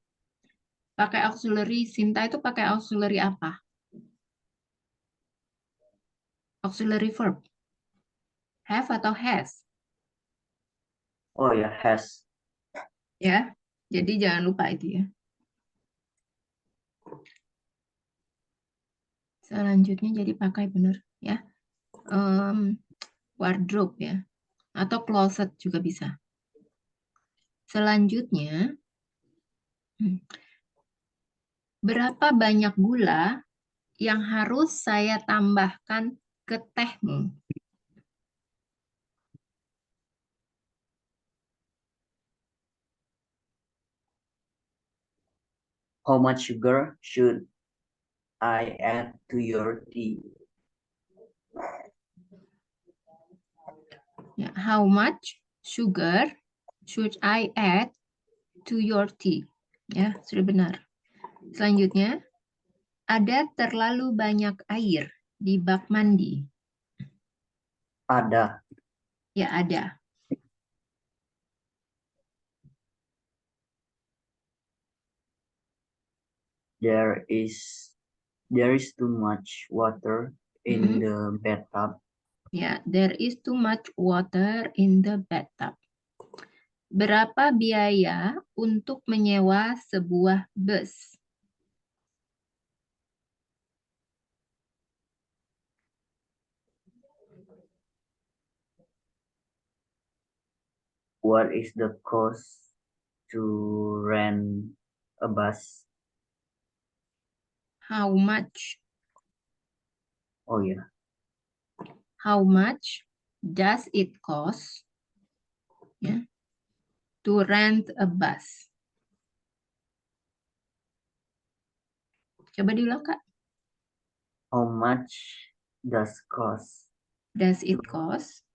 Pakai auxiliary. Sinta itu pakai auxiliary apa? Auxiliary verb. Have atau has? Oh ya, has. Ya, jadi jangan lupa itu ya. Selanjutnya jadi pakai benar ya. Wardrobe ya. Atau closet juga bisa. Selanjutnya, berapa banyak gula yang harus saya tambahkan ke tehmu? How much sugar should I add to your tea? Ya, how much sugar should I add to your tea? Ya, sudah benar. Selanjutnya, ada terlalu banyak air di bak mandi. Ada. Ya, ada. There is too much water in the bathtub. Ya, there is too much water in the bathtub. Berapa biaya untuk menyewa sebuah bus? What is the cost to rent a bus? How much? Oh yeah. How much does it cost, ya, to rent a bus? Coba diulang, Kak. How much does Does it cost?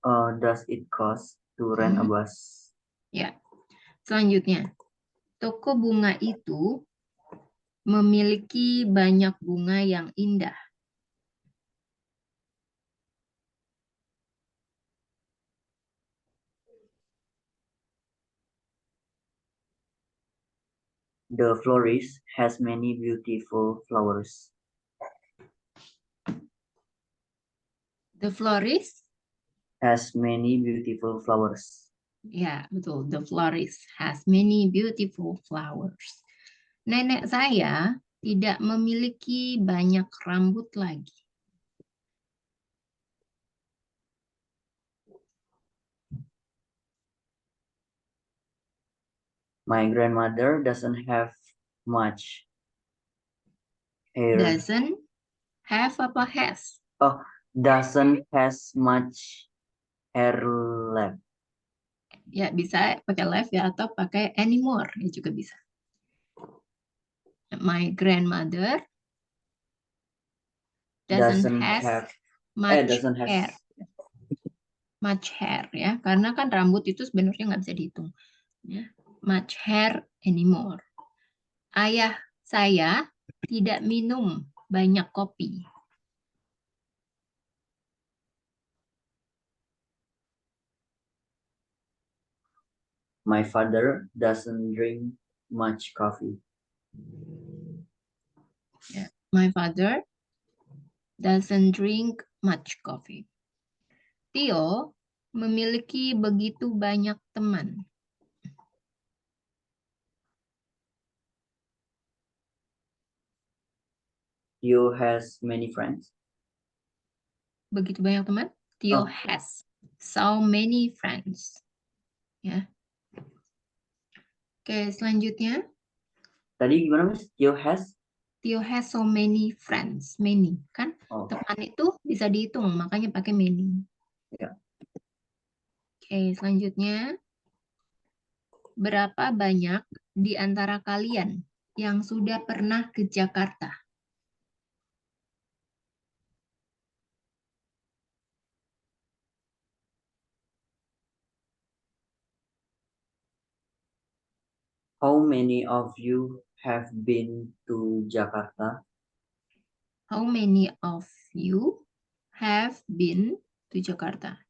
to rent a bus? Ya. Selanjutnya, toko bunga itu memiliki banyak bunga yang indah. The florist has many beautiful flowers. The florist, Has many beautiful flowers. ya betul, the florist has many beautiful flowers. Nenek saya tidak memiliki banyak rambut lagi. My grandmother doesn't have much hair. Doesn't have apa has? Doesn't has much hair left. Ya bisa pakai left ya atau pakai anymore ya juga bisa. My grandmother doesn't have much hair. Much hair ya, karena kan rambut itu sebenarnya nggak bisa dihitung. Ya. Much hair anymore. Ayah saya tidak minum banyak kopi. My father doesn't drink much coffee. Ya. My father doesn't drink much coffee. Theo memiliki begitu banyak teman. Theo has many friends. Begitu banyak teman. Theo has so many friends. Ya. Oke, selanjutnya. Tadi gimana, Mas? Theo has so many friends. Many, kan? Teman itu bisa dihitung, makanya pakai many. Ya. Oke, selanjutnya. Berapa banyak di antara kalian yang sudah pernah ke Jakarta? How many of you have been to Jakarta? How many of you have been to Jakarta?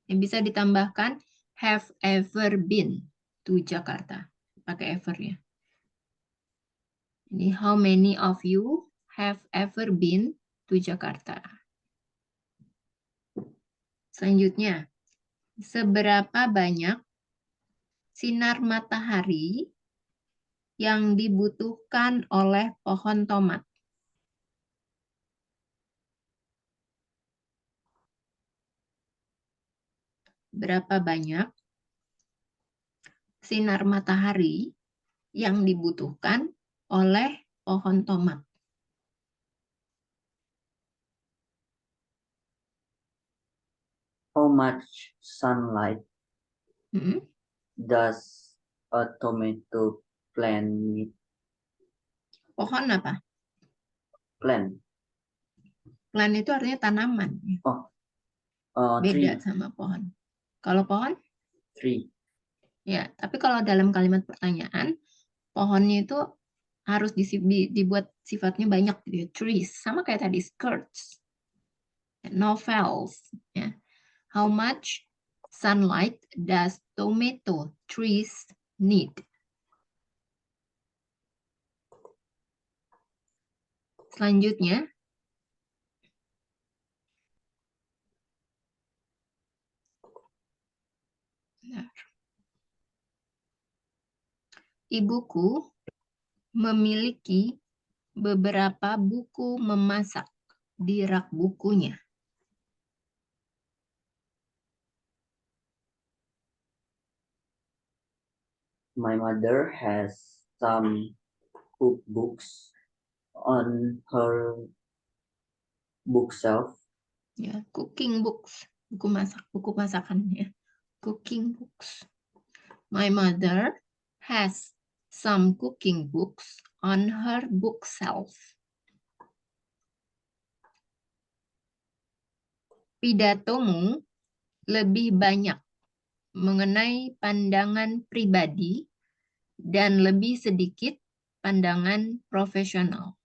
Yang bisa ditambahkan have ever been to Jakarta. Pakai ever ya. Ini how many of you have ever been to Jakarta? Selanjutnya, seberapa banyak sinar matahari yang dibutuhkan oleh pohon tomat? Berapa banyak sinar matahari yang dibutuhkan oleh pohon tomat? How much sunlight does a tomato plant need? Pohon apa? Plant. Plant itu artinya tanaman. Beda Tree. sama pohon. Kalau pohon, Tree. ya. Tapi kalau dalam kalimat pertanyaan, pohonnya itu harus dibuat sifatnya banyak gitu ya. Trees, sama kayak tadi skirts, novels. Ya. How much sunlight does tomato trees need? Selanjutnya, ibuku memiliki beberapa buku memasak di rak bukunya. My mother has some cookbooks on her bookshelf. Ya, cooking books, buku masakan ya. Cooking books. My mother has some cooking books on her bookshelf. Pidatomu lebih banyak mengenai pandangan pribadi dan lebih sedikit pandangan profesional.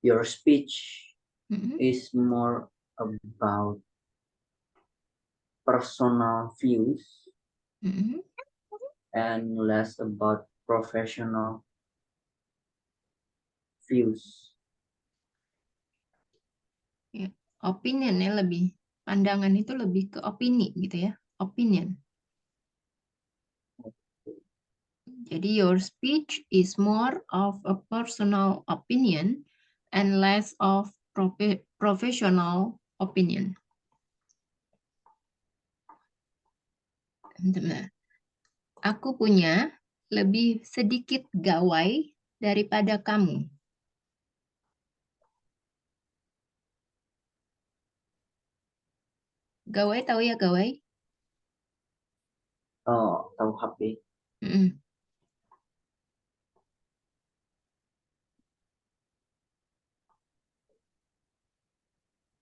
Your speech Mhm, is more about personal views mhm. and less about professional views. Ya, opinionnya lebih, pandangan itu lebih ke opini gitu ya, opinion. Jadi your speech is more of a personal opinion and less of professional opinion. Nah, aku punya lebih sedikit gawai daripada kamu. Gawai tahu ya gawai? Tahu HP. Mm-mm.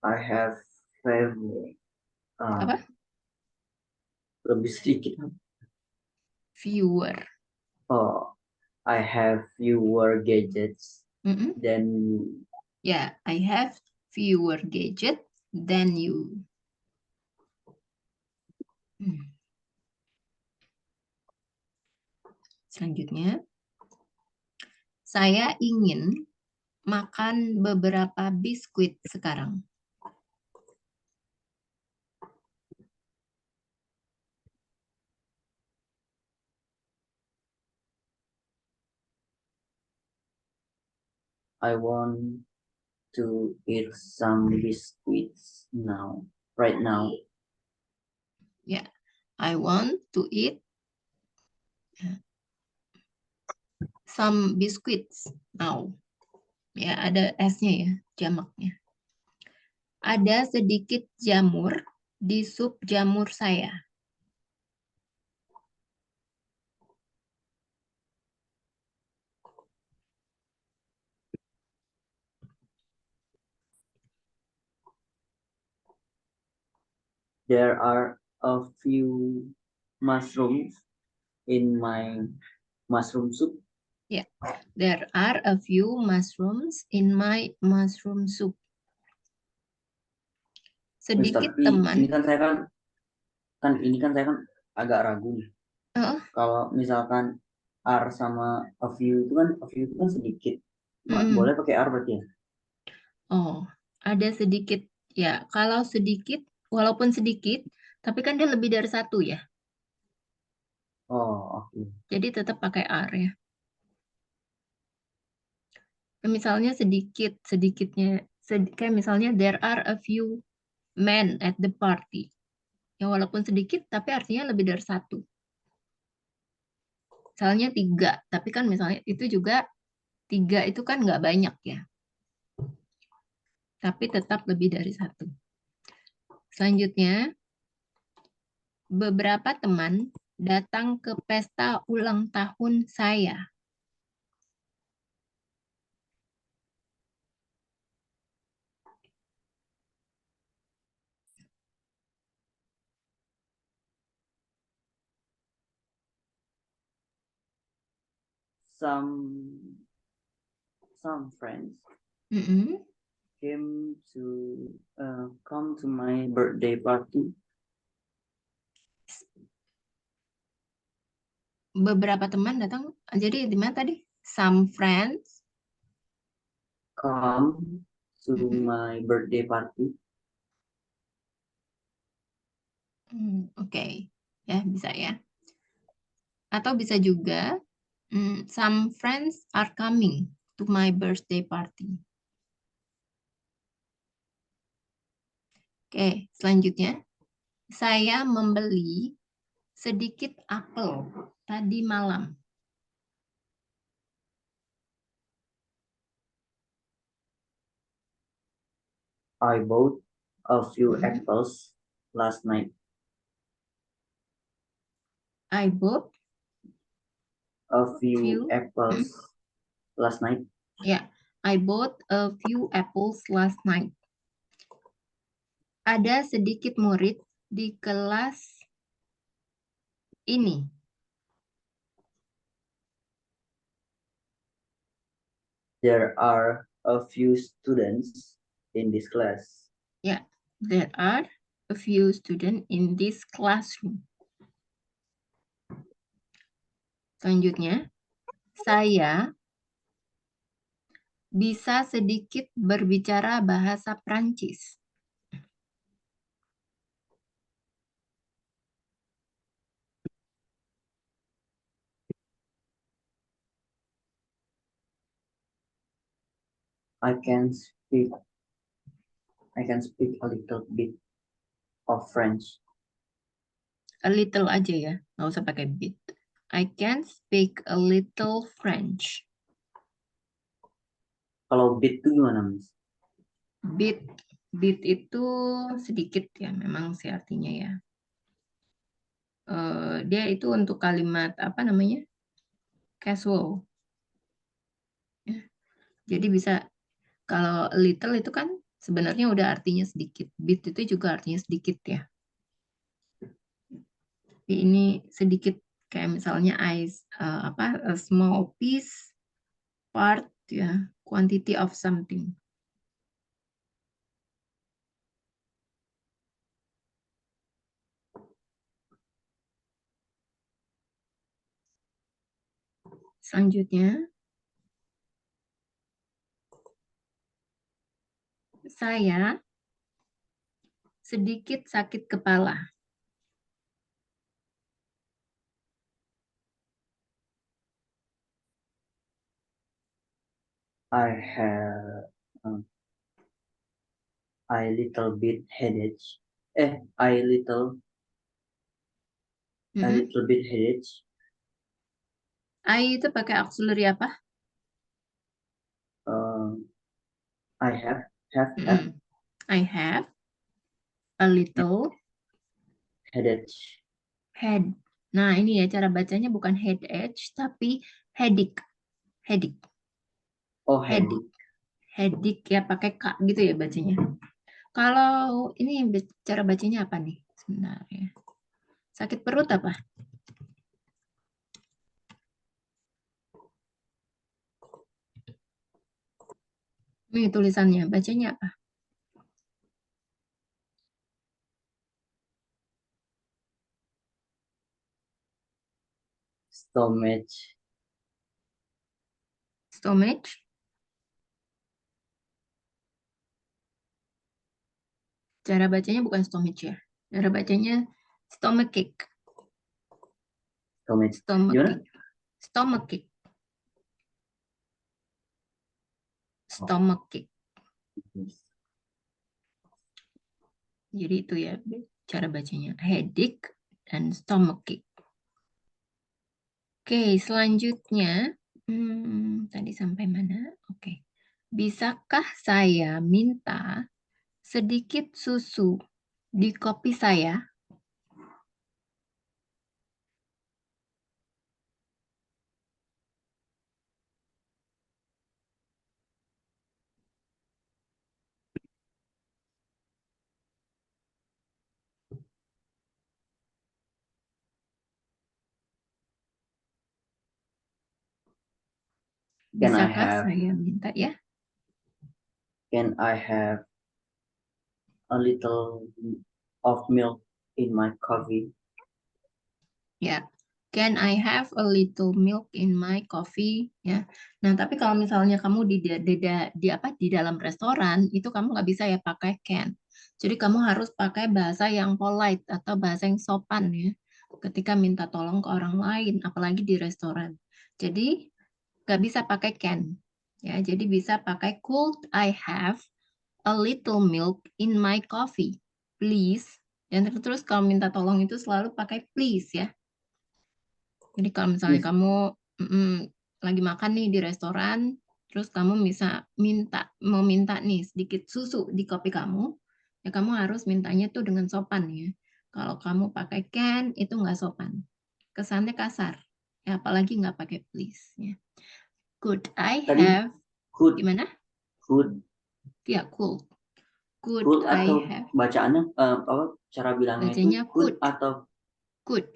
I have very Apa? lebih sedikit. Viewer. I have fewer gadgets Mm-mm. than you. Ya, I have fewer gadget than you. Selanjutnya, saya ingin makan beberapa biskuit sekarang. I want to eat some biscuits now, right now. Ya, I want to eat some biscuits now. Ya, ada S-nya ya, jamaknya. Ada sedikit jamur di sup jamur saya. There are a few mushrooms in my mushroom soup. Ya, there are a few mushrooms in my mushroom soup. Sedikit Tapi teman. ini kan saya kan agak ragu nih. Kalau misalkan R sama a few itu kan sedikit. Boleh pakai R berarti ya? Oh, ada sedikit. Ya, kalau sedikit, walaupun sedikit, tapi kan dia lebih dari satu ya. Oh, oke. Jadi tetap pakai R ya. Misalnya sedikitnya, kayak misalnya there are a few men at the party. Ya walaupun sedikit, tapi artinya lebih dari satu. Misalnya 3, tapi kan misalnya itu juga 3 itu kan nggak banyak ya. tapi tetap lebih dari satu. Selanjutnya, beberapa teman datang ke pesta ulang tahun saya. Some friends Mm-mm. come to my birthday party. Beberapa teman datang. Jadi di mana tadi? Some friends Come to Mm-mm. my birthday party. Oke. Ya, bisa ya. Atau bisa juga, some friends are coming to my birthday party. Oke, selanjutnya. Saya membeli sedikit apel tadi malam. I bought a few Mm-mm. apples last night. I bought A few few. apples last night. Ya, I bought a few apples last night. Ada sedikit murid di kelas ini. There are a few students in this class. Ya, there are a few students in this classroom. Selanjutnya, saya bisa sedikit berbicara bahasa Prancis. I can speak a little bit of French. A little aja ya, nggak usah pakai bit. I can speak a little French. Kalau bit itu gimana, Mas? Bit itu sedikit ya, memang sih artinya ya. Dia itu untuk kalimat apa namanya? Casual. Ya. Jadi bisa kalau a little itu kan sebenarnya udah artinya sedikit. Bit itu juga artinya sedikit ya. Tapi ini sedikit kayak misalnya a small piece part ya, quantity of something. Selanjutnya, saya sedikit sakit kepala. I have a little bit headache. I little a Mm-mm. little bit headache. I itu pakai auxiliary apa? I have Mm-mm. I have a little headache. head. Nah, ini ya cara bacanya bukan headache tapi headache. Headache. Oh, Headache. headache. Headache ya pakai K gitu ya bacanya. Kalau ini cara bacanya apa nih? Sebentar ya. Sakit perut apa? Ini tulisannya, bacanya apa? Stomach. Stomach. Cara bacanya bukan stomach ya. Cara bacanya stomachic. Stomach. Stomachic. Gimana? Stomachic. Stomachic. Jadi itu ya cara bacanya. Headache dan stomachic. Oke, selanjutnya. Tadi sampai mana? Oke. Bisakah saya minta sedikit susu di kopi saya? Can I Bisakah have saya minta ya? can I have a little of milk in my coffee? Ya, can I have a little milk in my coffee? Ya. Nah, tapi kalau misalnya kamu di dalam restoran itu kamu nggak bisa ya pakai can. Jadi kamu harus pakai bahasa yang polite atau bahasa yang sopan ya. Ketika minta tolong ke orang lain, apalagi di restoran. Jadi nggak bisa pakai can. Ya, jadi bisa pakai could I have a little milk in my coffee, please. Dan terus kalau minta tolong itu selalu pakai please ya. Jadi kalau misalnya Miss, kamu lagi makan nih di restoran, terus kamu bisa mau minta nih sedikit susu di kopi kamu, ya kamu harus mintanya tuh dengan sopan ya. Kalau kamu pakai can itu nggak sopan, kesannya kasar. Ya, apalagi nggak pakai please ya. Could I tadi have could gimana? could Ya, could. Could could I atau have? bacaannya apa cara bilangnya itu Bacanya could could. atau Could.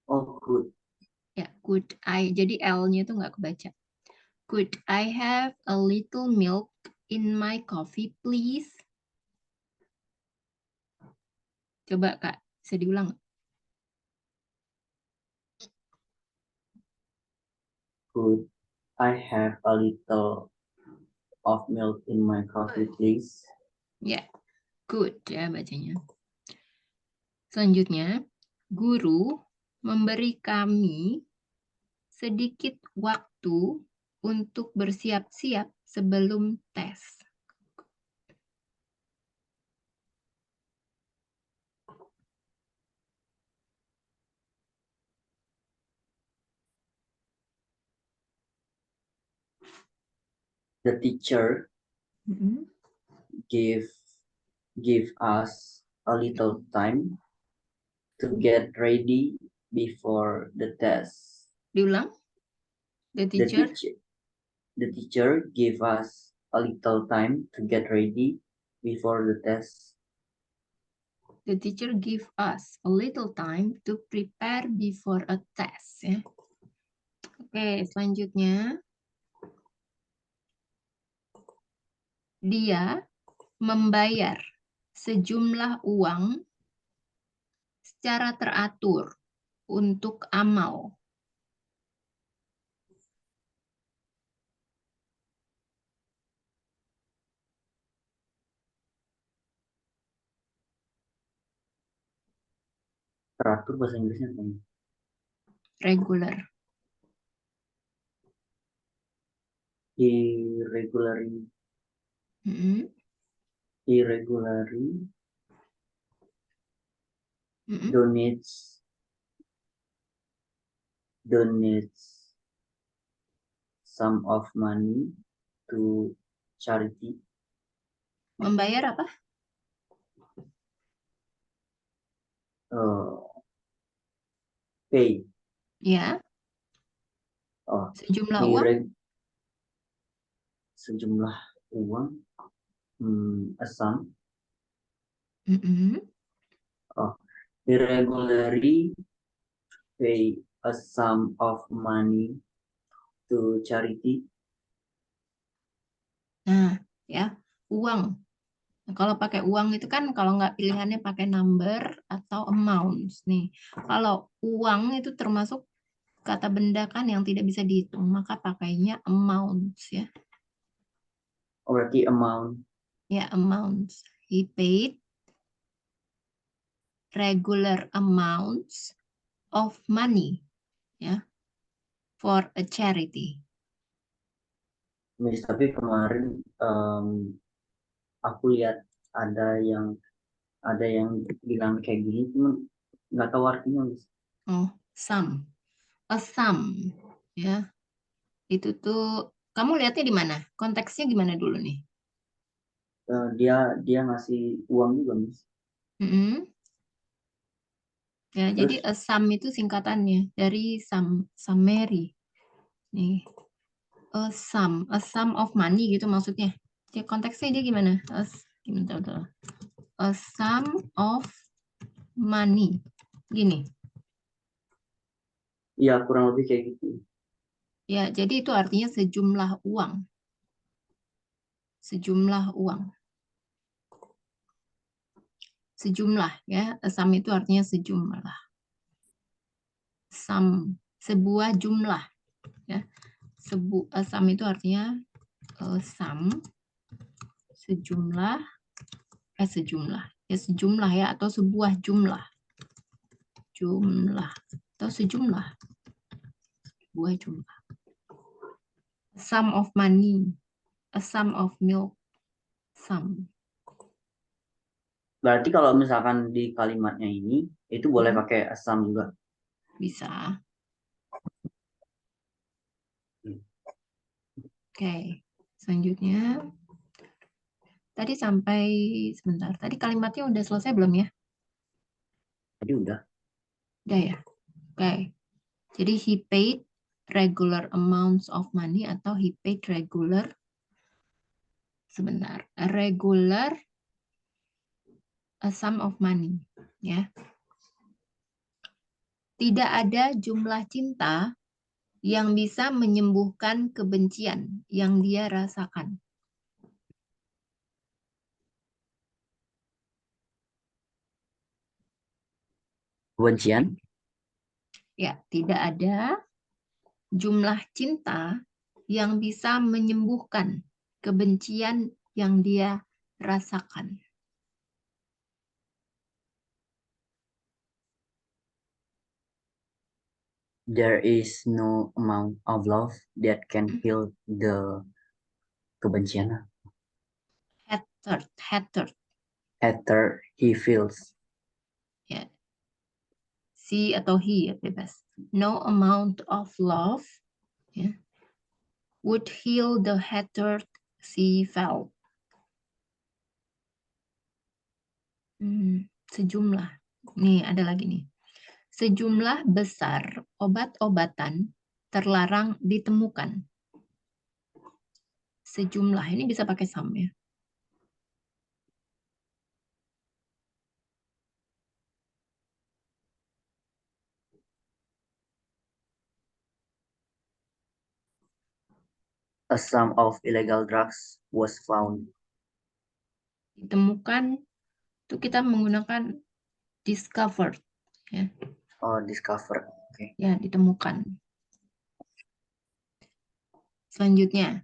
could. Ya, could I. Jadi L-nya itu nggak kebaca. Could I have a little milk in my coffee, please? Coba, Kak. Bisa diulang nggak? Could I have a little of milk in my coffee, please? Ya, good ya bacanya. Selanjutnya, guru memberi kami sedikit waktu untuk bersiap-siap sebelum tes. The teacher Mm-mm. give give us a little time to get ready before the test. Diulang. The The teacher, teacher the teacher give us a little time to get ready before the test. the teacher give us a little time to prepare before a test. Ya. Oke, selanjutnya dia membayar sejumlah uang secara teratur untuk amal. Teratur bahasa Inggrisnya apa? Regular. Irregularly, Mm-mm. irregularly Mm-mm. donates some of money to charity. Membayar apa? Pay. Ya, Oh, sejumlah uang. irre- sejumlah uang. A sum. Mm-mm. Oh, irregularly pay a sum of money to charity. Nah, ya, uang. Nah, kalau pakai uang itu kan kalau nggak pilihannya pakai number atau amounts nih. Kalau uang itu termasuk kata benda kan yang tidak bisa dihitung, maka pakainya amounts ya. Berarti amount. Ya, amounts. He paid regular amounts of money ya for a charity. Miss, tapi kemarin aku lihat ada yang bilang kayak gini, cuman nggak tahu artinya, Miss. Oh, sum. A sum ya. Itu tuh Kamu lihatnya di mana? Konteksnya gimana dulu nih? Dia ngasih uang juga, Miss. Ya, jadi Terus sum itu singkatannya dari summary. Nih, a sum of money gitu maksudnya. Jadi konteksnya dia gimana? Gimana? A sum of money. Gini. ya kurang lebih kayak gitu. Ya, jadi itu artinya sejumlah uang. Sejumlah uang. Sejumlah ya. A sum itu artinya sejumlah. Sum, sebuah jumlah ya. Sum itu artinya sum, sejumlah sejumlah ya atau sebuah jumlah atau sebuah jumlah, sum of money, a sum of milk, sum. Berarti kalau misalkan di kalimatnya ini itu boleh pakai asam juga. Bisa. Oke, selanjutnya tadi sampai sebentar. Tadi kalimatnya udah selesai belum ya? Tadi udah. Udah ya. Oke. Jadi he paid regular amounts of money atau he paid regular a sum of money ya. Tidak ada jumlah cinta yang bisa menyembuhkan kebencian yang dia rasakan. Kebencian? Ya, tidak ada jumlah cinta yang bisa menyembuhkan kebencian yang dia rasakan. There is no amount of love that can heal the kebencian. Hatred. Hatred he feels. Ya. Si atau he ya bebas. No amount of love ya, would heal the hatred she felt. Sejumlah. Nih ada lagi nih. Sejumlah besar obat-obatan terlarang ditemukan. Sejumlah ini bisa pakai sum ya. A sum of illegal drugs was found. Ditemukan itu kita menggunakan discovered ya. Oh, discovered. Okay. Ya, ditemukan. Selanjutnya,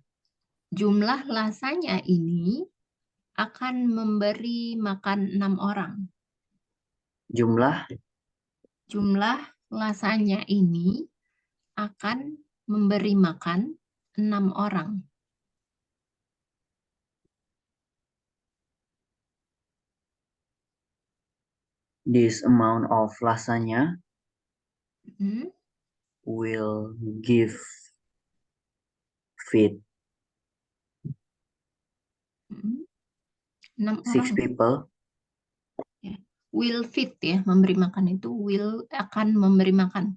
jumlah lasanya ini akan memberi makan 6 orang. Jumlah Lasanya ini akan memberi makan 6 orang. this amount of lasagna will give feed 6 6 orang. people. Ya. Will feed ya, memberi makan itu akan memberi makan.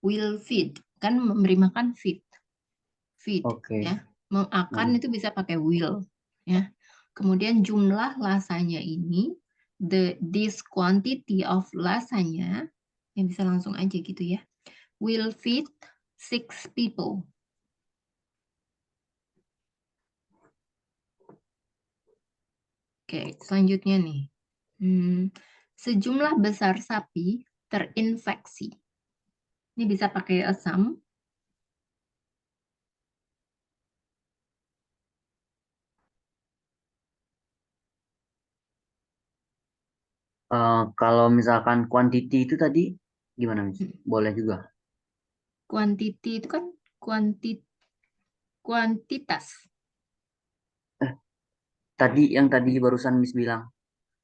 Will feed, kan memberi makan feed. Okay. Ya. Akan itu bisa pakai will ya. Kemudian jumlah lasanya ini this quantity of lasanya yang bisa langsung aja gitu ya. Will feed 6 people. Oke, selanjutnya nih. Sejumlah besar sapi terinfeksi. Ini bisa pakai a sum. Kalau misalkan quantity itu tadi gimana, Miss? Boleh juga. Quantity itu kan kuantitas. Yang tadi barusan Miss bilang.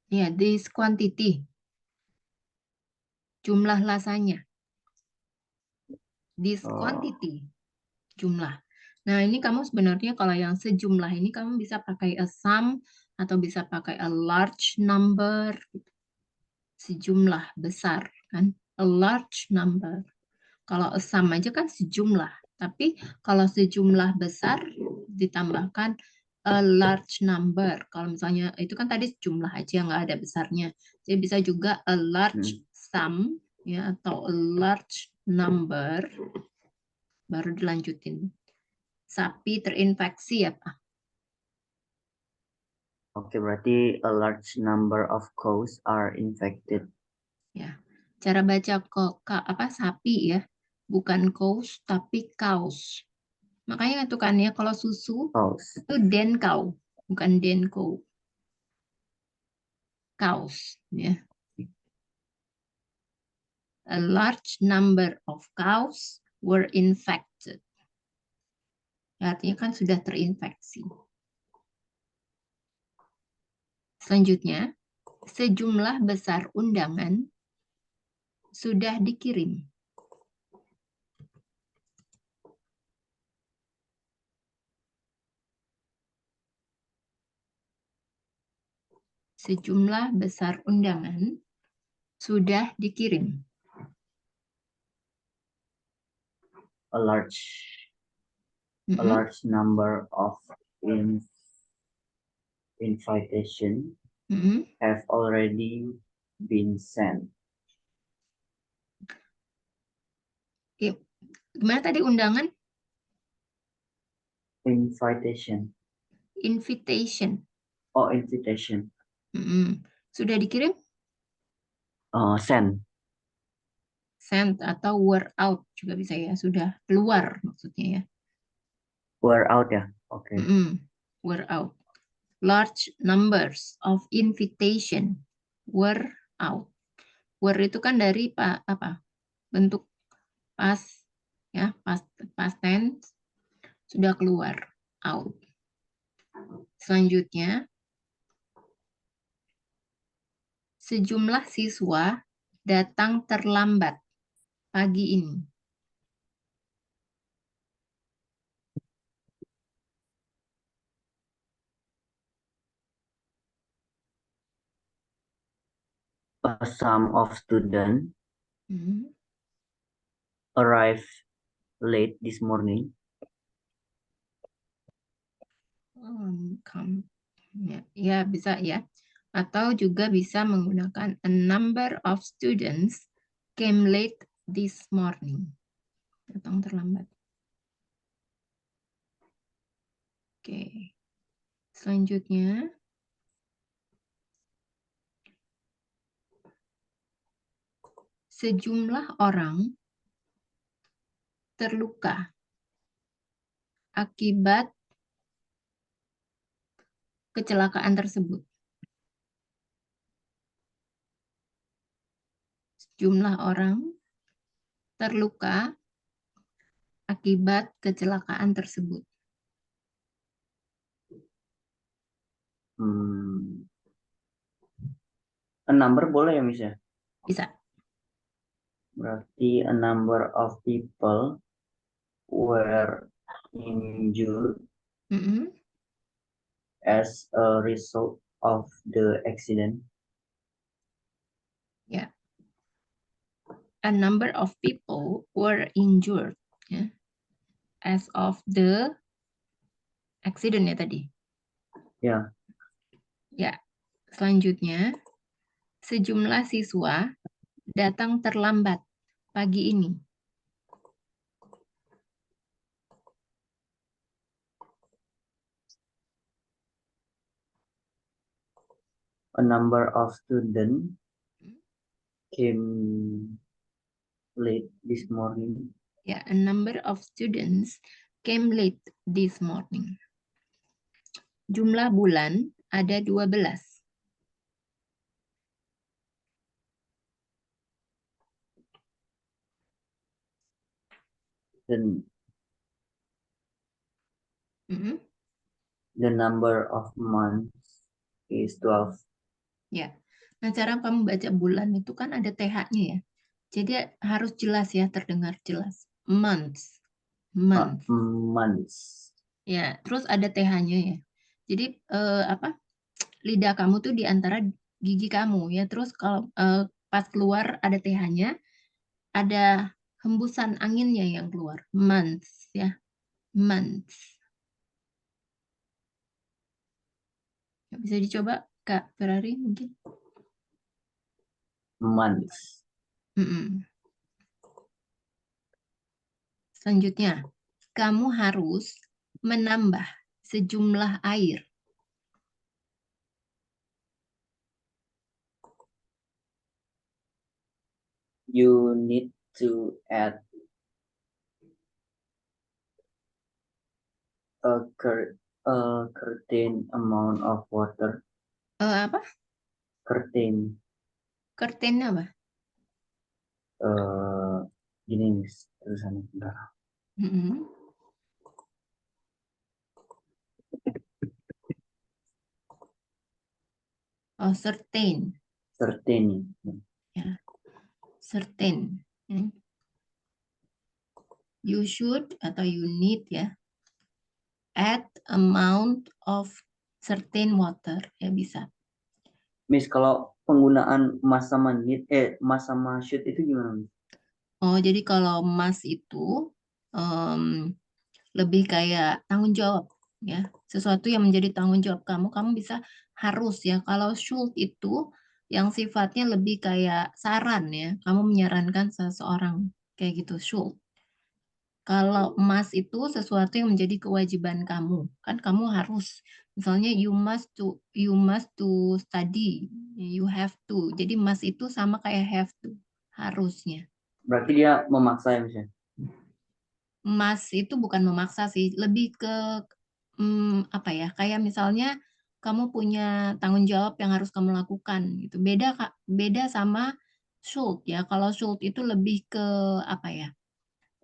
Ya, this quantity. Jumlah lasanya. This quantity. Jumlah. Nah, ini kamu sebenarnya kalau yang sejumlah ini kamu bisa pakai a sum atau bisa pakai a large number, sejumlah besar kan, a large number. Kalau a sum aja kan sejumlah, tapi kalau sejumlah besar ditambahkan a large number. Kalau misalnya itu kan tadi sejumlah aja nggak ada besarnya, jadi bisa juga a large sum ya atau a large number baru dilanjutin. Sapi terinfeksi ya Pak? Oke, berarti a large number of cows are infected. Ya, cara baca kok apa sapi ya, bukan cows tapi cows. Makanya itu kan ya kalau susu Cows. itu den cow, bukan den cow. Cows ya. A large number of cows were infected. Artinya kan sudah terinfeksi. Selanjutnya, sejumlah besar undangan sudah dikirim. Sejumlah besar undangan sudah dikirim. A large number of invitation have already been sent. Gimana tadi undangan? Invitation. Invitation. Oh, invitation. Sudah dikirim? Send. Sent atau were out juga bisa ya. Sudah keluar maksudnya ya. Were out ya. Oke. Were out. Large numbers of invitation were out. Were itu kan dari apa? Bentuk past ya, past tense sudah keluar, out. Selanjutnya, sejumlah siswa datang terlambat pagi ini. A sum of students arrived late this morning. Ya, bisa ya. Atau juga bisa menggunakan a number of students came late this morning. Datang terlambat. Oke. Selanjutnya, sejumlah orang terluka akibat kecelakaan tersebut. Sejumlah orang terluka akibat kecelakaan tersebut. A number boleh ya, Miss ya? Bisa. Berarti a number of people were injured as a result of the accident. Ya. A number of people were injured ya, as of the accident ya tadi. Ya. Ya. Selanjutnya, sejumlah siswa datang terlambat pagi ini. A number of students came late this morning. Ya, a number of students came late this morning. Jumlah bulan ada 12. Then the number of months is 12. Ya. Nah, cara kamu baca bulan itu kan ada TH-nya ya. Jadi harus jelas ya, terdengar jelas. Months. Month. Months. Ya, terus ada TH-nya ya. Jadi lidah kamu tuh di antara gigi kamu ya. Terus kalau pas keluar ada TH-nya, ada hembusan anginnya yang keluar. Months ya. Months. Bisa dicoba Kak Ferrari mungkin. Months. Selanjutnya, kamu harus menambah sejumlah air. You need to add a certain amount of water. Apa? Certain. Curtain apa? Gini nih tulisannya. Oh, certain. Certain. Ya, certain. You should atau you need ya. Add amount of certain water ya bisa. Miss, kalau penggunaan mas sama need, mas sama should itu gimana, Miss? Oh, jadi kalau must itu lebih kayak tanggung jawab ya. Sesuatu yang menjadi tanggung jawab kamu, kamu bisa harus ya. Kalau should itu yang sifatnya lebih kayak saran ya. Kamu menyarankan seseorang kayak gitu, should. Kalau must itu sesuatu yang menjadi kewajiban kamu, kan kamu harus, misalnya you must to study, you have to. Jadi must itu sama kayak have to, harusnya. Berarti dia memaksa ya, Miss ya? Must itu bukan memaksa sih, lebih ke apa ya? Kayak misalnya kamu punya tanggung jawab yang harus kamu lakukan gitu. Beda Kak, beda sama should ya. Kalau should itu lebih ke apa ya?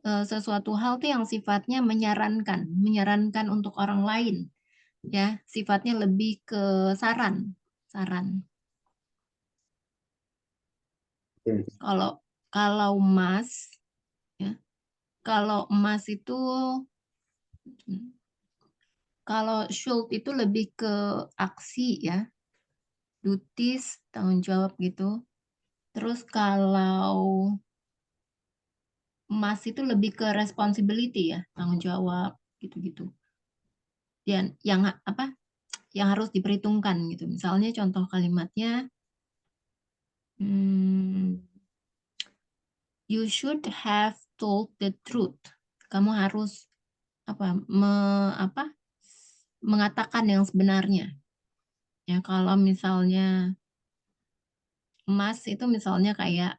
Sesuatu hal tuh yang sifatnya menyarankan untuk orang lain, ya, sifatnya lebih ke saran, saran. Oke. Kalau kalau emas, ya, kalau emas itu, kalau should itu lebih ke aksi ya, duties, tanggung jawab gitu. Terus kalau emas itu lebih ke responsibility ya, tanggung jawab gitu-gitu. Dan yang apa? Yang harus diperhitungkan gitu. Misalnya contoh kalimatnya, you should have told the truth. Kamu harus apa mengatakan yang sebenarnya. Ya kalau misalnya must itu misalnya kayak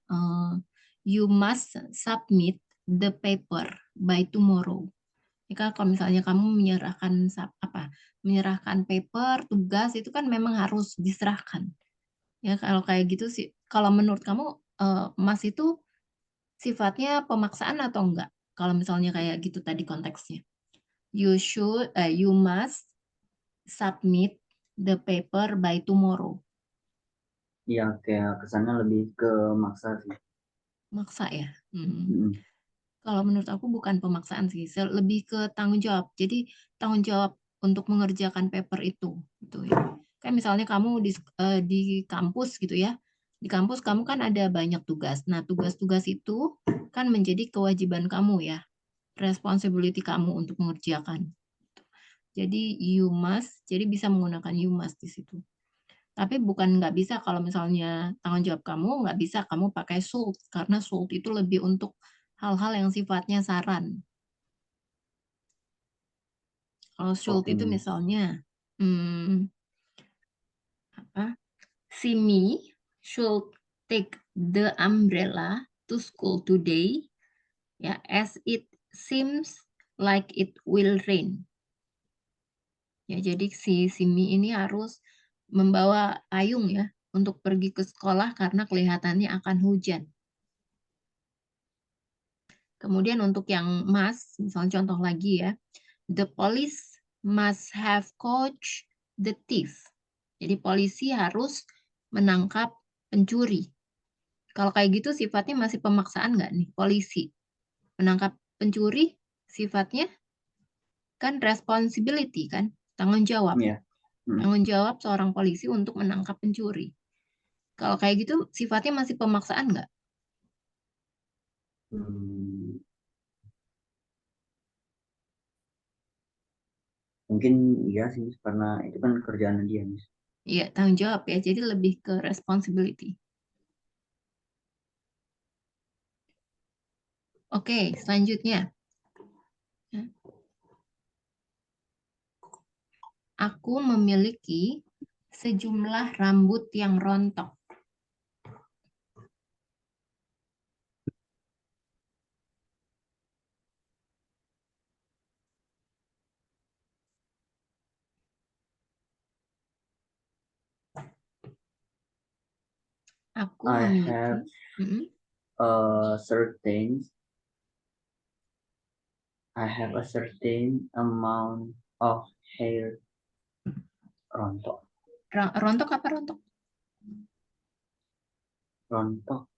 you must submit the paper by tomorrow. Jika kalau misalnya kamu menyerahkan paper tugas itu kan memang harus diserahkan. Ya kalau kayak gitu sih, kalau menurut kamu must itu sifatnya pemaksaan atau enggak? Kalau misalnya kayak gitu tadi konteksnya. You must submit the paper by tomorrow. Iya, kayak kesannya lebih ke maksa sih. Maksa ya. Kalau menurut aku bukan pemaksaan sih, lebih ke tanggung jawab. Jadi tanggung jawab untuk mengerjakan paper itu, gitu ya. Kayak misalnya kamu di kampus gitu ya. Di kampus kamu kan ada banyak tugas. Nah, tugas-tugas itu kan menjadi kewajiban kamu ya, responsibility kamu untuk mengerjakan. Jadi you must, jadi bisa menggunakan you must di situ. Tapi bukan nggak bisa kalau misalnya tanggung jawab kamu nggak bisa kamu pakai should, karena should itu lebih untuk hal-hal yang sifatnya saran. Kalau should Oke, itu Miss. misalnya Simi should take the umbrella to school today, ya, as it seems like it will rain. Ya, jadi si Simi ini harus membawa payung ya untuk pergi ke sekolah karena kelihatannya akan hujan. Kemudian untuk yang must, misalnya contoh lagi ya, the police must have caught the thief. Jadi polisi harus menangkap pencuri. Kalau kayak gitu sifatnya masih pemaksaan nggak nih polisi menangkap pencuri sifatnya kan responsibility kan, tanggung jawab. Iya. Tanggung jawab seorang polisi untuk menangkap pencuri. Kalau kayak gitu sifatnya masih pemaksaan nggak? Mungkin iya sih, karena itu kan kerjaan dia, Miss. Iya, tanggung jawab ya. Jadi lebih ke responsibility. Oke, selanjutnya. Aku memiliki sejumlah rambut yang rontok. Aku I memiliki. have certain a certain amount of hair. Rontok. Rontok apa rontok? Rontok.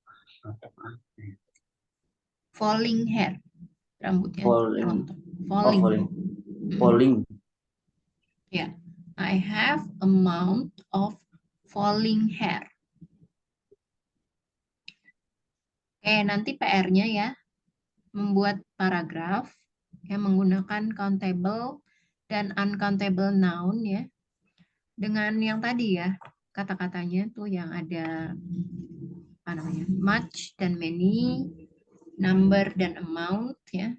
Falling hair. Rambutnya Falling. rontok. Oh, falling. Falling. Ya. I have amount of falling hair. Oke, nanti PR-nya ya. Membuat paragraf yang menggunakan countable dan uncountable noun ya. Dengan yang tadi ya, kata-katanya tuh yang ada apa namanya? Much dan many, number dan amount ya.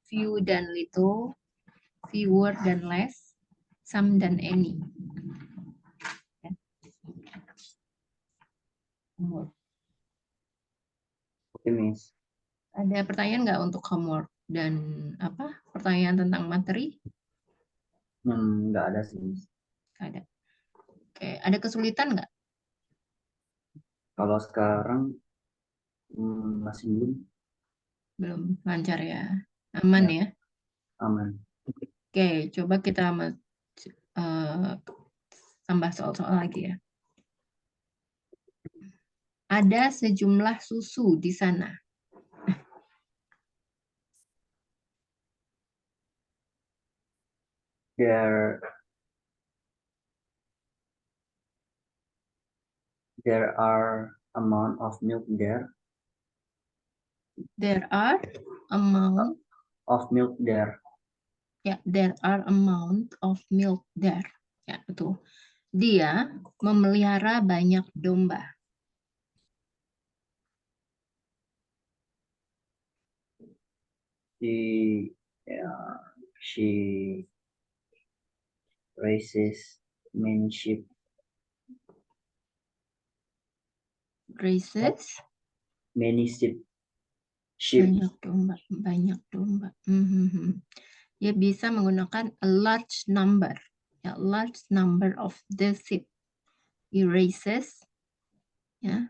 Few dan little, fewer dan less, some dan any. Ya. Oke, Miss. Ada pertanyaan nggak untuk homework dan apa? Pertanyaan tentang materi? Nggak ada sih, Miss. Nggak ada. Oke, ada kesulitan nggak? Kalau sekarang masih belum. Belum lancar ya. Aman ya. Aman. Oke, coba kita tambah soal-soal lagi ya. Ada sejumlah susu di sana. There are amount of milk there. There are amount Of milk there. ya, there are amount of milk there. Ya, betul. Dia memelihara banyak domba. She raises many sheep. Raises Many sheep. banyak domba, banyak domba. Dia bisa menggunakan a large number, ya, large number of the sheep. He raises, ya,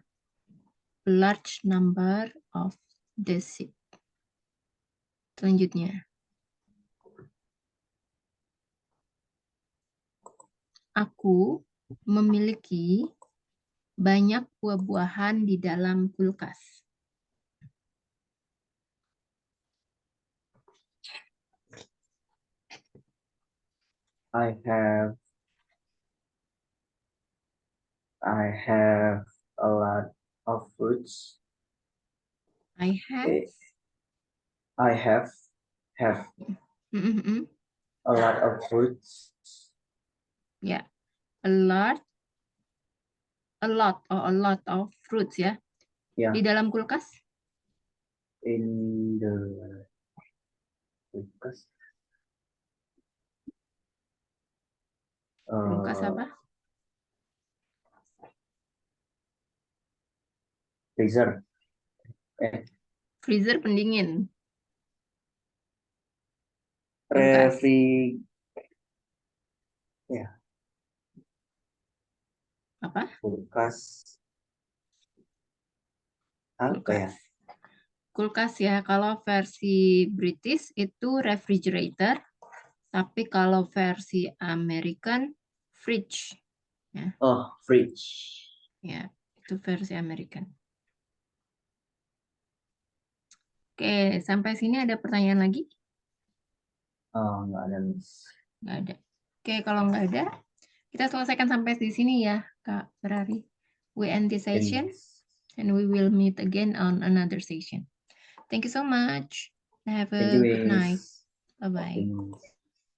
a large number of the sheep. Selanjutnya, aku memiliki banyak buah-buahan di dalam kulkas. I have a lot of fruits. I have a lot of fruits. Ya, a lot of fruits ya. Di dalam kulkas? In the kulkas. Kulkas apa? Freezer. Freezer pendingin. Refri. Ya. Apa? Kulkas. Apa ya? Kulkas ya, kalau versi British itu refrigerator, tapi kalau versi American fridge. Ya. Oh, fridge. Ya, itu versi American. Oke, sampai sini ada pertanyaan lagi? Oh, nggak ada, Miss. Nggak ada. Oke, kalau nggak ada, kita selesaikan sampai di sini ya, Kak Ferrari. We end this Oke, session Miss. and we will meet again on another session. Thank you so much. Have Thank you, a good night. Miss. Bye-bye. Oke, Miss.